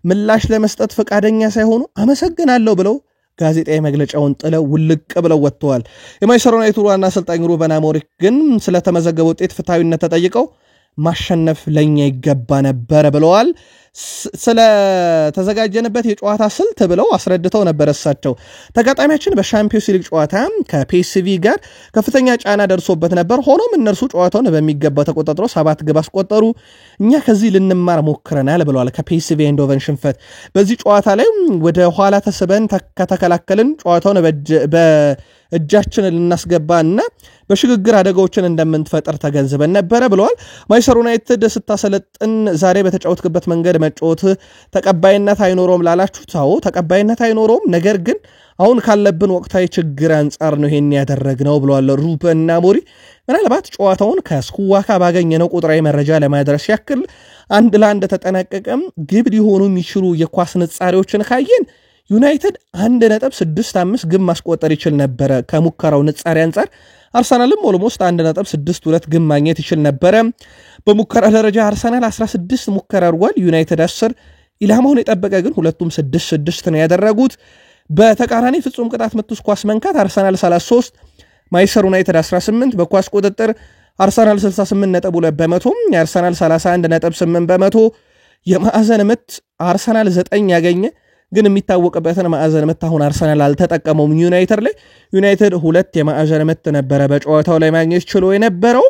ምላሽ ለመስጠት ፈቃደኛ ሳይሆኑ አመሰግናለሁ ብለው ጋዜጣዊ መግለጫውን ጥለው ውልቅ ብለው ወጥተዋል። የማንቸስተር ዩናይትድ ዋና አሰልጣኝ ሩበን አሞሪም ግን ስለተመዘገበ ውጤት ፍትሐዊነት ተጠይቀው ማሸነፍ ለኛ ይገባ ነበር ብለዋል። ስለተዘጋጀንበት የጨዋታ ስልት ብለው አስረድተው ነበር። እሳቸው ተጋጣሚያችን በሻምፒዮንስ ሊግ ጨዋታ ከፒኤስቪ ጋር ከፍተኛ ጫና ደርሶበት ነበር። ሆኖም እነርሱ ጨዋታውን በሚገባ ተቆጣጥረው 7 ግብ አስቆጠሩ። እኛ ከዚህ ልንማር ሞክረናል ብለዋል። ከፒኤስቪ ኤንዶቨን ሽንፈት በዚህ ጨዋታ ላይ ወደ ኋላ ተስበን ከተከላከልን ጨዋታውን በእጃችን ልናስገባና በሽግግር አደጋዎችን እንደምንፈጠር ተገንዝበን ነበረ ብለዋል። ማንቸስተር ዩናይትድ ስታሰለጥን ዛሬ በተጫወትክበት መንገድ መጫወት ተቀባይነት አይኖረውም ላላችሁ፣ ታው ተቀባይነት አይኖረውም፣ ነገር ግን አሁን ካለብን ወቅታዊ ችግር አንጻር ነው ይሄን ያደረግነው ብለዋል ሩበን አሞሪም። ምናልባት ጨዋታውን ከስኩዋካ ባገኘነው ቁጥራዊ መረጃ ለማድረስ ያክል 1-1 ተጠናቀቀም። ግብ ሊሆኑ የሚችሉ የኳስ ንጻሬዎችን ካየን ዩናይትድ 1.65 ግብ ማስቆጠር ይችል ነበረ ከሙከራው ንጻሬ አንጻር። አርሰናልም ኦልሞስት 1.62 ግብ ማግኘት ይችል ነበረ። በሙከራ ደረጃ አርሰናል 16 ሙከራ አድርጓል፣ ዩናይትድ 10። ኢላማውን የጠበቀ ግን ሁለቱም 6-6 ነው ያደረጉት። በተቃራኒ ፍጹም ቅጣት ምት ኳስ መንካት አርሰናል 33፣ ማንቸስተር ዩናይትድ 18። በኳስ ቁጥጥር አርሰናል 68.2 በመቶ፣ የአርሰናል 31.8 በመቶ። የማዕዘን ምት አርሰናል 9 ያገኘ ግን የሚታወቅበትን ማዕዘን ምት አሁን አርሰናል አልተጠቀመውም። ዩናይትድ 2 የማዕዘን ምት ነበረ በጨዋታው ላይ ማግኘት ችሎ የነበረው።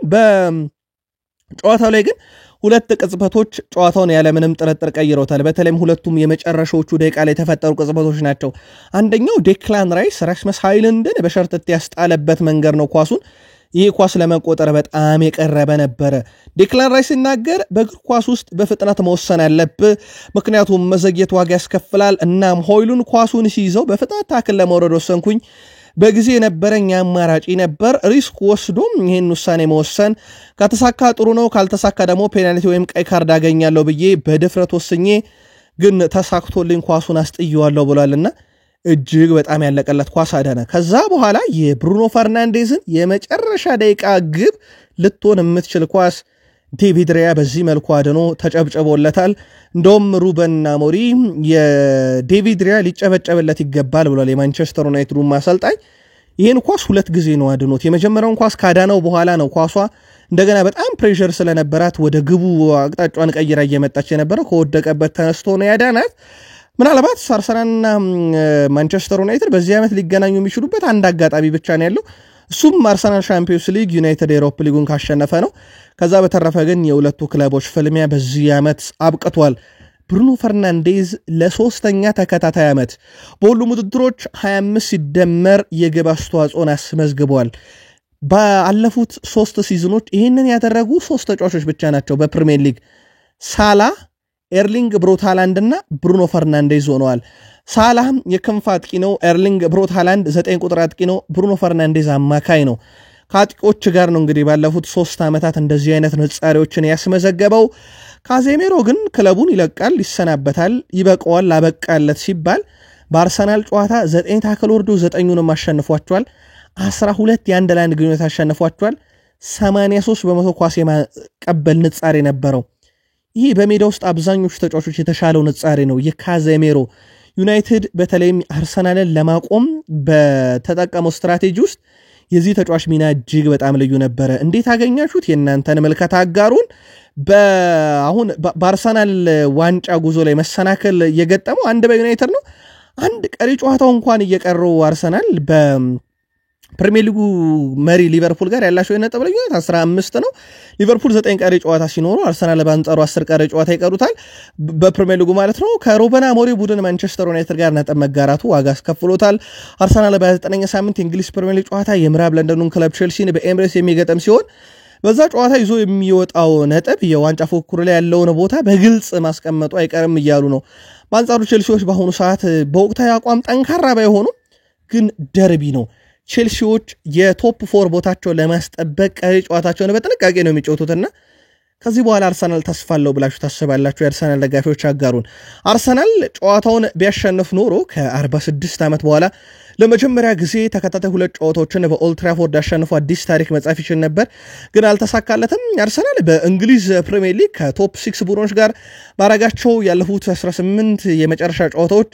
በጨዋታው ላይ ግን 2 ቅጽበቶች ጨዋታውን ያለምንም ጥርጥር ቀይረውታል። በተለይም ሁለቱም የመጨረሻዎቹ ደቂቃ ላይ የተፈጠሩ ቅጽበቶች ናቸው። አንደኛው ዴክላን ራይስ ራስመስ ሃይላንድን በሸርተት ያስጣለበት መንገድ ነው። ኳሱን ይህ ኳስ ለመቆጠር በጣም የቀረበ ነበረ። ዴክላን ራይስ ሲናገር በእግር ኳስ ውስጥ በፍጥነት መወሰን አለብህ፣ ምክንያቱም መዘግየት ዋጋ ያስከፍላል። እናም ሆይሉን ኳሱን ሲይዘው በፍጥነት ታክል ለመውረድ ወሰንኩኝ። በጊዜ የነበረኝ አማራጭ ነበር፣ ሪስክ ወስዶም ይህን ውሳኔ መወሰን። ከተሳካ ጥሩ ነው፣ ካልተሳካ ደግሞ ፔናልቲ ወይም ቀይ ካርድ አገኛለሁ ብዬ በድፍረት ወስኜ ግን ተሳክቶልኝ ኳሱን አስጥየዋለሁ ብሏልና እጅግ በጣም ያለቀለት ኳስ አዳነ። ከዛ በኋላ የብሩኖ ፈርናንዴዝን የመጨረሻ ደቂቃ ግብ ልትሆን የምትችል ኳስ ዴቪድ ራያ በዚህ መልኩ አድኖ ተጨብጨቦለታል። እንደውም ሩበን አሞሪም የዴቪድ ራያ ሊጨበጨብለት ይገባል ብሏል። የማንቸስተር ዩናይትድ አሰልጣኝ ይህን ኳስ 2 ጊዜ ነው አድኖት። የመጀመሪያውን ኳስ ካዳነው በኋላ ነው ኳሷ እንደገና በጣም ፕሬሸር ስለነበራት ወደ ግቡ አቅጣጫዋን ቀይራ እየመጣች የነበረው ከወደቀበት ተነስቶ ነው ያዳናት። ምናልባት አርሰናልና ማንቸስተር ዩናይትድ በዚህ ዓመት ሊገናኙ የሚችሉበት አንድ አጋጣሚ ብቻ ነው ያለው። እሱም አርሰናል ሻምፒዮንስ ሊግ ዩናይትድ የዩሮፓ ሊጉን ካሸነፈ ነው። ከዛ በተረፈ ግን የሁለቱ ክለቦች ፍልሚያ በዚህ ዓመት አብቅቷል። ብሩኖ ፈርናንዴዝ ለሶስተኛ ተከታታይ ዓመት በሁሉም ውድድሮች 25 ሲደመር የግብ አስተዋጽኦን አስመዝግቧል። ባለፉት 3 ሲዝኖች ይህንን ያደረጉ 3 ተጫዋቾች ብቻ ናቸው በፕሪሚየር ሊግ ሳላ፣ ኤርሊንግ ብሮት ሃላንድ እና ብሩኖ ፈርናንዴዝ ሆነዋል። ሳላ የክንፍ አጥቂ ነው። ኤርሊንግ ብሮት ሃላንድ 9 ቁጥር አጥቂ ነው። ብሩኖ ፈርናንዴዝ አማካይ ነው። ከአጥቂዎች ጋር ነው እንግዲህ ባለፉት 3 ዓመታት እንደዚህ አይነት ንጻሬዎችን ያስመዘገበው። ካዜሜሮ ግን ክለቡን ይለቃል፣ ይሰናበታል፣ ይበቀዋል፣ አበቃለት ሲባል በአርሰናል ጨዋታ 9 ታክል ወርዶ 9ኙንም አሸንፏቸዋል። 12 የአንድ ለአንድ ግንኙነት አሸንፏቸዋል። 83% ኳስ የማቀበል ንጻሬ ነበረው። ይህ በሜዳ ውስጥ አብዛኞቹ ተጫዋቾች የተሻለው ንጻሬ ነው የካዜሜሮ። ዩናይትድ በተለይም አርሰናልን ለማቆም በተጠቀመው ስትራቴጂ ውስጥ የዚህ ተጫዋች ሚና እጅግ በጣም ልዩ ነበረ። እንዴት አገኛችሁት? የእናንተን መልከታ አጋሩን። አሁን በአርሰናል ዋንጫ ጉዞ ላይ መሰናከል የገጠመው አንድ በዩናይትድ ነው። አንድ ቀሪ ጨዋታው እንኳን እየቀረው አርሰናል በፕሪሚየር ሊጉ መሪ ሊቨርፑል ጋር ያላቸው የነጥብ ልዩነት 15 ነው። ሊቨርፑል 9 ቀሪ ጨዋታ ሲኖሩ አርሰናል በአንጻሩ 10 ቀሪ ጨዋታ ይቀሩታል በፕሪሚየር ሊጉ ማለት ነው። ከሩበን አሞሪም ቡድን ማንቸስተር ዩናይትድ ጋር ነጥብ መጋራቱ ዋጋ አስከፍሎታል። አርሰናል በ9ኛ ሳምንት የእንግሊዝ ፕሪሚየር ሊግ ጨዋታ የምዕራብ ለንደኑን ክለብ ቼልሲን በኤምሬትስ የሚገጥም ሲሆን በዛ ጨዋታ ይዞ የሚወጣው ነጥብ የዋንጫ ፉክክሩ ላይ ያለውን ቦታ በግልጽ ማስቀመጡ አይቀርም እያሉ ነው። በአንጻሩ ቼልሲዎች በአሁኑ ሰዓት በወቅታዊ አቋም ጠንካራ ባይሆኑም ግን ደርቢ ነው። ቼልሲዎች የቶፕ 4 ቦታቸውን ለማስጠበቅ ቀሪ ጨዋታቸውን በጥንቃቄ ነው የሚጫወቱትና ከዚህ በኋላ አርሰናል ተስፋ አለው ብላችሁ ታስባላችሁ? የአርሰናል ደጋፊዎች አጋሩን። አርሰናል ጨዋታውን ቢያሸንፍ ኖሮ ከ46 ዓመት በኋላ ለመጀመሪያ ጊዜ ተከታታይ 2 ጨዋታዎችን በኦልድ ትራፎርድ አሸንፎ አዲስ ታሪክ መጻፍ ይችል ነበር፣ ግን አልተሳካለትም። አርሰናል በእንግሊዝ ፕሪሚየር ሊግ ከቶፕ 6 ቡድኖች ጋር ባረጋቸው ያለፉት 18 የመጨረሻ ጨዋታዎች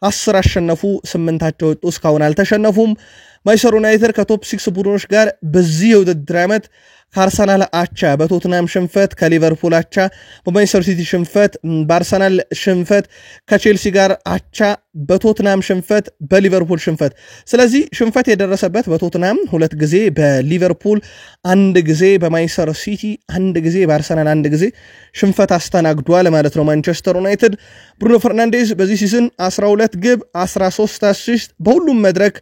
10 አሸነፉ፣ 8ቸው ወጡ፣ እስካሁን አልተሸነፉም። ማንቸስተር ዩናይትድ ከቶፕ 6 ቡድኖች ጋር በዚህ የውድድር ዓመት ከአርሰናል አቻ፣ በቶትናም ሽንፈት፣ ከሊቨርፑል አቻ፣ በማንቸስተር ሲቲ ሽንፈት፣ በአርሰናል ሽንፈት፣ ከቼልሲ ጋር አቻ፣ በቶትናም ሽንፈት፣ በሊቨርፑል ሽንፈት። ስለዚህ ሽንፈት የደረሰበት በቶትናም 2 ጊዜ፣ በሊቨርፑል 1 ጊዜ፣ በማንቸስተር ሲቲ 1 ጊዜ፣ በአርሰናል 1 ጊዜ ሽንፈት አስተናግዷል ማለት ነው ማንቸስተር ዩናይትድ። ብሩኖ ፈርናንዴዝ በዚህ ሲዝን 12 ግብ 13 አሲስት በሁሉም መድረክ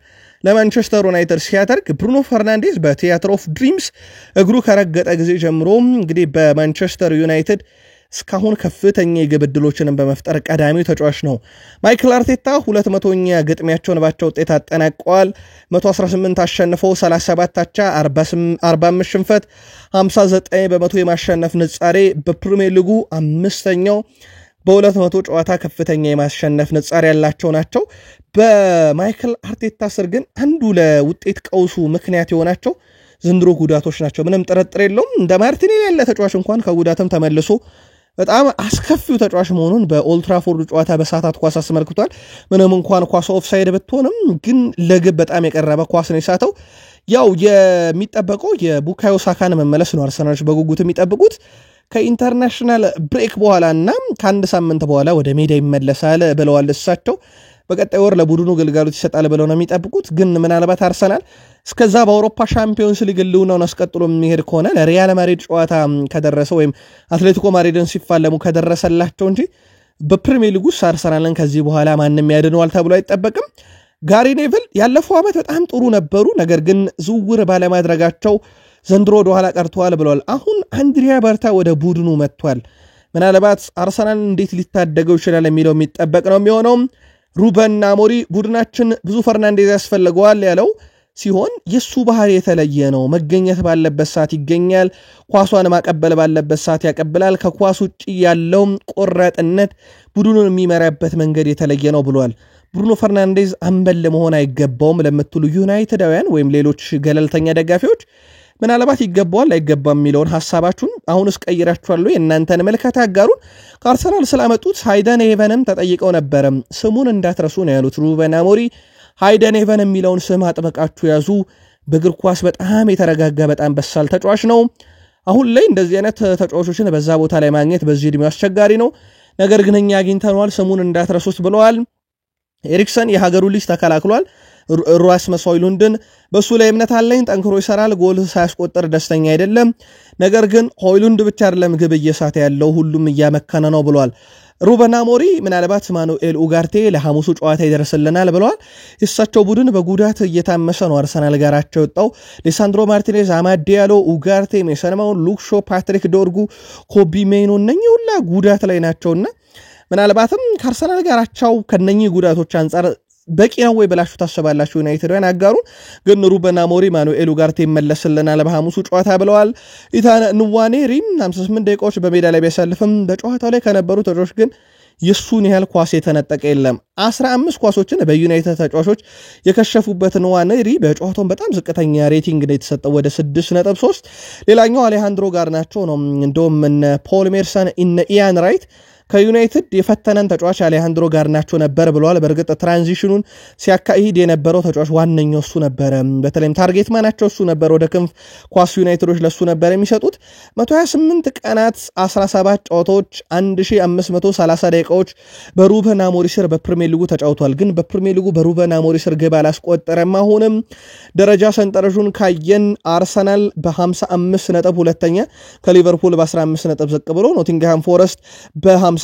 ለማንቸስተር ዩናይትድ ሲያደርግ ብሩኖ ፈርናንዴዝ በቲያትር ኦፍ ድሪምስ እግሩ ከረገጠ ጊዜ ጀምሮ እንግዲህ በማንቸስተር ዩናይትድ እስካሁን ከፍተኛ የግብ ዕድሎችን በመፍጠር ቀዳሚው ተጫዋች ነው። ማይክል አርቴታ 200ኛ ግጥሚያቸውን ባቻ ውጤት አጠናቀዋል። 118 አሸንፈው 37 አቻ፣ 45 ሽንፈት፣ 59% የማሸነፍ ንጻሬ በፕሪሚየር ሊጉ 5ኛው በ200 ጨዋታ ከፍተኛ የማሸነፍ ንጻሬ ያላቸው ናቸው። በማይክል አርቴታ ስር ግን አንዱ ለውጤት ቀውሱ ምክንያት የሆናቸው ዘንድሮ ጉዳቶች ናቸው። ምንም ጥርጥር የለውም። እንደ ማርቲኔሊ ያለ ተጫዋች እንኳን ከጉዳትም ተመልሶ በጣም አስከፊው ተጫዋች መሆኑን በኦልድ ትራፎርድ ጨዋታ በሳታት ኳስ አስመልክቷል። ምንም እንኳን ኳስ ኦፍሳይድ ብትሆንም ግን ለግብ በጣም የቀረበ ኳስ ነው የሳተው። ያው የሚጠበቀው የቡካዮ ሳካን መመለስ ነው አርሰናሎች በጉጉት የሚጠብቁት። ከኢንተርናሽናል ብሬክ በኋላ እና ከአንድ ሳምንት በኋላ ወደ ሜዳ ይመለሳል ብለዋል እሳቸው። በቀጣይ ወር ለቡድኑ ግልጋሎት ይሰጣል ብለው ነው የሚጠብቁት። ግን ምናልባት አርሰናል እስከዛ በአውሮፓ ሻምፒዮንስ ሊግ ልውናውን አስቀጥሎ የሚሄድ ከሆነ ለሪያል ማድሪድ ጨዋታ ከደረሰ ወይም አትሌቲኮ ማድሪድን ሲፋለሙ ከደረሰላቸው እንጂ በፕሪሚየር ሊግ ውስጥ አርሰናልን ከዚህ በኋላ ማንም ያድነዋል ተብሎ አይጠበቅም። ጋሪ ኔቭል ያለፈው ዓመት በጣም ጥሩ ነበሩ፣ ነገር ግን ዝውውር ባለማድረጋቸው ዘንድሮ ወደ ኋላ ቀርተዋል ብለዋል። አሁን አንድሪያ በርታ ወደ ቡድኑ መጥቷል። ምናልባት አርሰናል እንዴት ሊታደገው ይችላል የሚለው የሚጠበቅ ነው የሚሆነው። ሩበን አሞሪም ቡድናችን ብዙ ፈርናንዴዝ ያስፈልገዋል ያለው ሲሆን የሱ ባህሪ የተለየ ነው። መገኘት ባለበት ሰዓት ይገኛል፣ ኳሷን ማቀበል ባለበት ሰዓት ያቀብላል። ከኳስ ውጪ ያለው ቆራጥነት ቡድኑን የሚመራበት መንገድ የተለየ ነው ብሏል። ብሩኖ ፈርናንዴዝ አምበል መሆን አይገባውም ለምትሉ ዩናይትዳውያን ወይም ሌሎች ገለልተኛ ደጋፊዎች ምናልባት ይገባዋል አይገባም የሚለውን ሐሳባችሁን አሁንስ ቀይራችኋል? የእናንተን መልከታ አጋሩን። ከአርሰናል ስላመጡት ሃይደን ሄቨንም ተጠይቀው ነበረ። ስሙን እንዳትረሱ ነው ያሉት ሩበን አሞሪም። ሃይደን ሄቨን የሚለውን ስም አጥብቃችሁ ያዙ። በእግር ኳስ በጣም የተረጋጋ በጣም በሳል ተጫዋች ነው። አሁን ላይ እንደዚህ አይነት ተጫዋቾችን በዛ ቦታ ላይ ማግኘት በዚህ ዕድሜው አስቸጋሪ ነው። ነገር ግን እኛ አግኝተናል ስሙን እንዳትረሱት ብለዋል። ኤሪክሰን የሀገሩ ልጅ ተከላክሏል። ራስመስ ሆይሉንድን በሱ ላይ እምነት አለኝ ጠንክሮ ይሰራል ጎል ሳያስቆጥር ደስተኛ አይደለም ነገር ግን ሆይሉንድ ብቻ አይደለም ግብ እየሳተ ያለው ሁሉም እያመከነ ነው ብሏል። ሩበን አሞሪም ምናልባት ማኑኤል ኡጋርቴ ለሐሙሱ ጨዋታ ይደርስልናል ብለዋል። የሳቸው ቡድን በጉዳት እየታመሰ ነው አርሰናል ጋራቸው ወጣው ሌሳንድሮ ማርቲኔዝ አማድ ዲያሎ ኡጋርቴ ሜሰን ማውንት ሉክ ሾው ፓትሪክ ዶርጉ ኮቢ ሜይኖ እነኚህ ሁላ ጉዳት ላይ ናቸውና ምናልባትም ከአርሰናል ጋራቸው ከነኚህ ጉዳቶች አንፃር በቂ ነው ወይ ብላችሁ ታስባላችሁ? ዩናይትድን አጋሩን ግን ሩበን አሞሪም ማኑኤል ኡጋርቴ ይመለስልናል በሐሙሱ ጨዋታ ብለዋል። ኢታን ንዋኔሪም 58 ደቂቃዎች በሜዳ ላይ ቢያሳልፍም በጨዋታው ላይ ከነበሩ ተጫዋቾች ግን የሱን ያህል ኳስ የተነጠቀ የለም። 15 ኳሶችን በዩናይትድ ተጫዋቾች የከሸፉበት ንዋኔሪ በጨዋታው በጣም ዝቅተኛ ሬቲንግ ነው የተሰጠው ወደ 6.3። ሌላኛው አሌሃንድሮ ጋርናቾ ነው። እንደውም እነ ፖል ሜርሰን እነ ኢያን ራይት ከዩናይትድ የፈተነን ተጫዋች አሌሃንድሮ ጋርናቾ ነበር ብለዋል። በርግጥ ትራንዚሽኑን ሲያካሂድ የነበረው ተጫዋች ዋነኛው እሱ ነበር። በተለይም ታርጌት ማናቸው እሱ ነበር። ወደ ክንፍ ኳስ ዩናይትዶች ለሱ ነበር የሚሰጡት። 128 ቀናት 17 ጨዋታዎች 1530 ደቂቃዎች በሩበን አሞሪም ስር በፕሪሚየር ሊጉ ተጫውቷል። ግን በፕሪሚየር ሊጉ በሩበን አሞሪም ስር ግብ አላስቆጠረም። አሁንም ደረጃ ሰንጠረዡን ካየን አርሰናል በ55 ነጥብ ሁለተኛ ከሊቨርፑል በ15 ነጥብ ዝቅ ብሎ ኖቲንግሃም ፎረስት በ51.3ኛ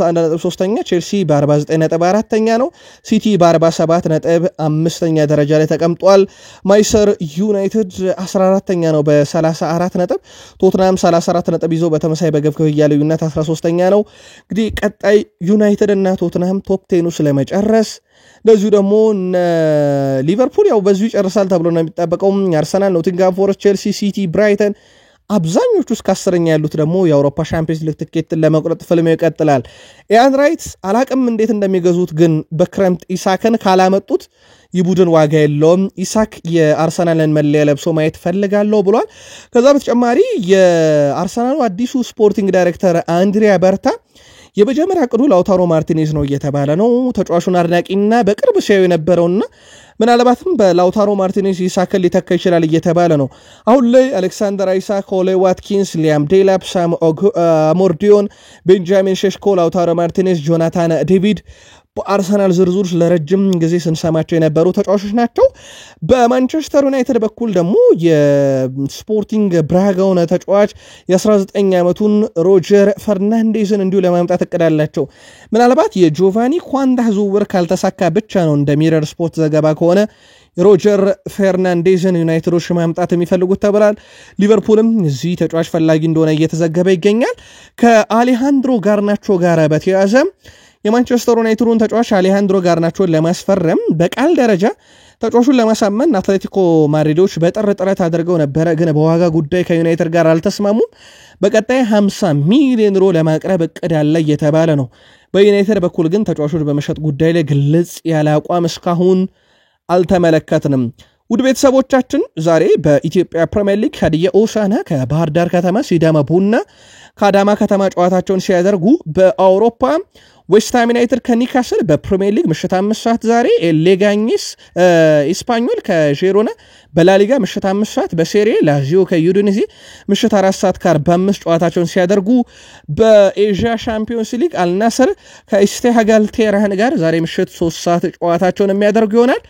ቼልሲ በ49.4ኛ ነው። ሲቲ በ47.5ኛ ደረጃ ላይ ተቀምጧል። ማይሰር ዩናይትድ 14ኛ ነው በ34 ነጥብ። ቶትናም 34 ነጥብ ይዞ በተመሳይ በግብ ክፍያ ልዩነት 13ኛ ነው። እንግዲህ ቀጣይ ዩናይትድ እና ቶትናም ቶፕ 10 ውስጥ ለመጨረስ ለዚሁ ደግሞ ሊቨርፑል ያው በዚሁ ይጨርሳል ተብሎ ነው የሚጠበቀው። አርሰናል፣ ኖቲንግሃም ፎረስት፣ ቼልሲ፣ ሲቲ፣ ብራይተን አብዛኞቹ እስከ 10ኛ ያሉት ደግሞ የአውሮፓ ሻምፒዮንስ ሊግ ትኬትን ለመቁረጥ ፍልሚያው ይቀጥላል። ኢያን ራይት አላቅም እንዴት እንደሚገዙት ግን በክረምት ኢሳክን ካላመጡት ይቡድን ዋጋ የለውም። ኢሳክ የአርሰናልን መለያ ለብሶ ማየት ፈልጋለሁ ብሏል። ከዛ በተጨማሪ የአርሰናሉ አዲሱ ስፖርቲንግ ዳይሬክተር አንድሪያ በርታ የመጀመሪያ ቅዱ ላውታሮ ማርቲኔዝ ነው እየተባለ ነው። ተጫዋቹን አድናቂና በቅርብ ሲያዩ የነበረውና ምናልባትም በላውታሮ ማርቲኔዝ ኢሳክን ሊተካ ይችላል እየተባለ ነው። አሁን ላይ አሌክሳንደር አይሳክ፣ ኦሌ ዋትኪንስ፣ ሊያም ዴላፕ፣ ሳም አሞርዲዮን፣ ቤንጃሚን ሼሽኮ፣ ላውታሮ ማርቲኔዝ፣ ጆናታን ዴቪድ በአርሰናል ዝርዝር ለረጅም ጊዜ ስንሰማቸው የነበሩ ተጫዋቾች ናቸው። በማንቸስተር ዩናይትድ በኩል ደግሞ የስፖርቲንግ ብራጋውን ተጫዋች የ19 ዓመቱን ሮጀር ፈርናንዴዝን እንዲሁ ለማምጣት እቅዳላቸው። ምናልባት የጆቫኒ ኳንዳ ዝውውር ካልተሳካ ብቻ ነው እንደ ሚረር ስፖርት ዘገባ ከሆነ ሮጀር ፈርናንዴዝን ዩናይትዶች ማምጣት የሚፈልጉት ተብሏል። ሊቨርፑልም እዚህ ተጫዋች ፈላጊ እንደሆነ እየተዘገበ ይገኛል። ከአሌሃንድሮ ጋርናቾ ጋር በተያያዘ የማንቸስተር ዩናይትዱን ተጫዋች አሌሃንድሮ ጋርናቾን ለማስፈረም በቃል ደረጃ ተጫዋቹን ለማሳመን አትሌቲኮ ማድሪዶች ጥረት አድርገው ነበረ፣ ግን በዋጋ ጉዳይ ከዩናይትድ ጋር አልተስማሙም። በቀጣይ 50 ሚሊዮን ዩሮ ለማቅረብ እቅድ ያለ እየተባለ ነው። በዩናይትድ በኩል ግን ተጫዋቹን በመሸጥ ጉዳይ ላይ ግልጽ ያለ አቋም እስካሁን አልተመለከትንም። ውድ ቤተሰቦቻችን ዛሬ በኢትዮጵያ ፕሪሚየር ሊግ ሀዲያ ሆሳዕና ከባህር ዳር ከተማ፣ ሲዳማ ቡና ከአዳማ ከተማ ጨዋታቸውን ሲያደርጉ በአውሮፓ ዌስትሃም ዩናይትድ ከኒካስል በፕሪሚየር ሊግ ምሽት 5 ሰዓት ዛሬ ሌጋኝስ ኢስፓኞል ከጄሮና በላሊጋ ምሽት 5 ሰዓት በሴሪኤ ላዚዮ ከዩዲኔዜ ምሽት 4 ሰዓት ከ45 ጨዋታቸውን ሲያደርጉ በኤዥያ ሻምፒዮንስ ሊግ አልናስር ከኢስቴሃጋል ቴህራን ጋር ዛሬ ምሽት 3 ሰዓት ጨዋታቸውን የሚያደርጉ ይሆናል።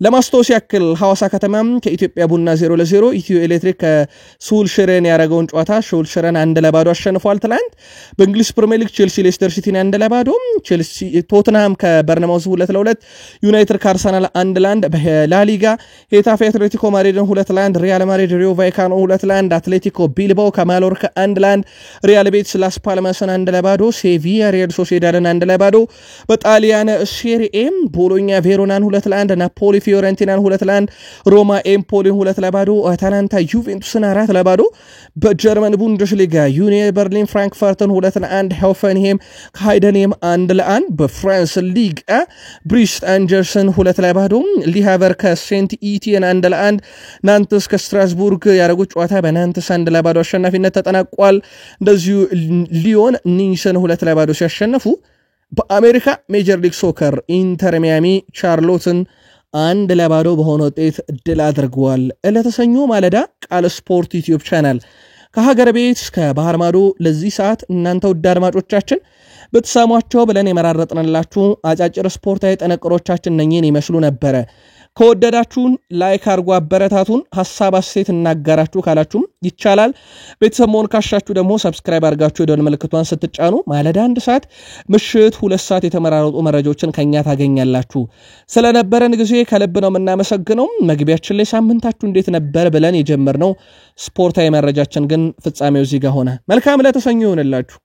ለማስታወስ ያክል ሐዋሳ ከተማ ከኢትዮጵያ ቡና 0-0፣ ኢትዮ ኤሌክትሪክ ከሱል ሽሬን ያደረገውን ጨዋታ ሱል ሽሬን 1-0 አሸንፏል ትላንት። በእንግሊዝ ፕሪሚየር ሊግ ቼልሲ ሌስተር ሲቲን 1-0፣ ቼልሲ ቶትንሃም ከበርነማውዝ 2-2፣ ዩናይትድ ከአርሰናል 1-1፣ በላሊጋ ሄታፌ አትሌቲኮ ማድሪድን 2-1፣ ሪያል ማድሪድ ሪዮ ቫይካኖ 2-1፣ አትሌቲኮ ቢልባኦ ከማሎርካ 1-1፣ ሪያል ቤቲስ ላስ ፓልማስን 1-0፣ ሴቪያ ሪያል ሶሲዳድን 1-0። በጣሊያን ሴሪኤ ቦሎኛ ቬሮናን 2-1፣ ናፖሊ ፊዮረንቲናን 2-1፣ ሮማ ኤምፖሊን 2-0፣ አታላንታ ዩቬንቱስን 4-0። በጀርመን ቡንደስሊጋ ዩኒየን በርሊን ፍራንክፈርትን 2-1፣ ሆፈንሄም ከሃይደንሄም 1-1። በፍራንስ ሊግ ብሪስት አንጀርስን 2-0፣ ሊሃቨር ከሴንት ኢቲየን 1-1፣ ናንትስ ከስትራስቡርግ ያደረጉት ጨዋታ በናንትስ 1-0 አሸናፊነት ተጠናቋል። እንደዚሁ ሊዮን ኒስን 2-0 ሲያሸነፉ በአሜሪካ ሜጀር ሊግ ሶከር ኢንተር ሚያሚ ቻርሎትን 1-0 በሆነ ውጤት ድል አድርገዋል። ለተሰኞ ማለዳ ቃል ስፖርት ዩቲዩብ ቻናል ከሀገር ቤት እስከ ባህር ማዶ ለዚህ ሰዓት እናንተ ውድ አድማጮቻችን በተሰሟቸው ብለን የመራረጥንላችሁ አጫጭር ስፖርታዊ ጥንቅሮቻችን ነኝን ይመስሉ ነበር። ከወደዳችሁን ላይክ አርጉ፣ አበረታቱን። ሐሳብ አስተያየት እናጋራችሁ ካላችሁም ይቻላል። ቤተሰሞን ካሻችሁ ደግሞ ሰብስክራይብ አድርጋችሁ የደወል ምልክቷን ስትጫኑ ማለዳ 1 ሰዓት ምሽት 2 ሰዓት የተመራረጡ መረጃዎችን ከኛ ታገኛላችሁ። ስለነበረን ጊዜ ከልብ ነው የምናመሰግነው። መግቢያችን ላይ ሳምንታችሁ እንዴት ነበር ብለን የጀመርነው ስፖርታዊ መረጃችን ግን ፍጻሜው እዚህ ጋር ሆነ። መልካም ለተሰኙ ይሆንላችሁ።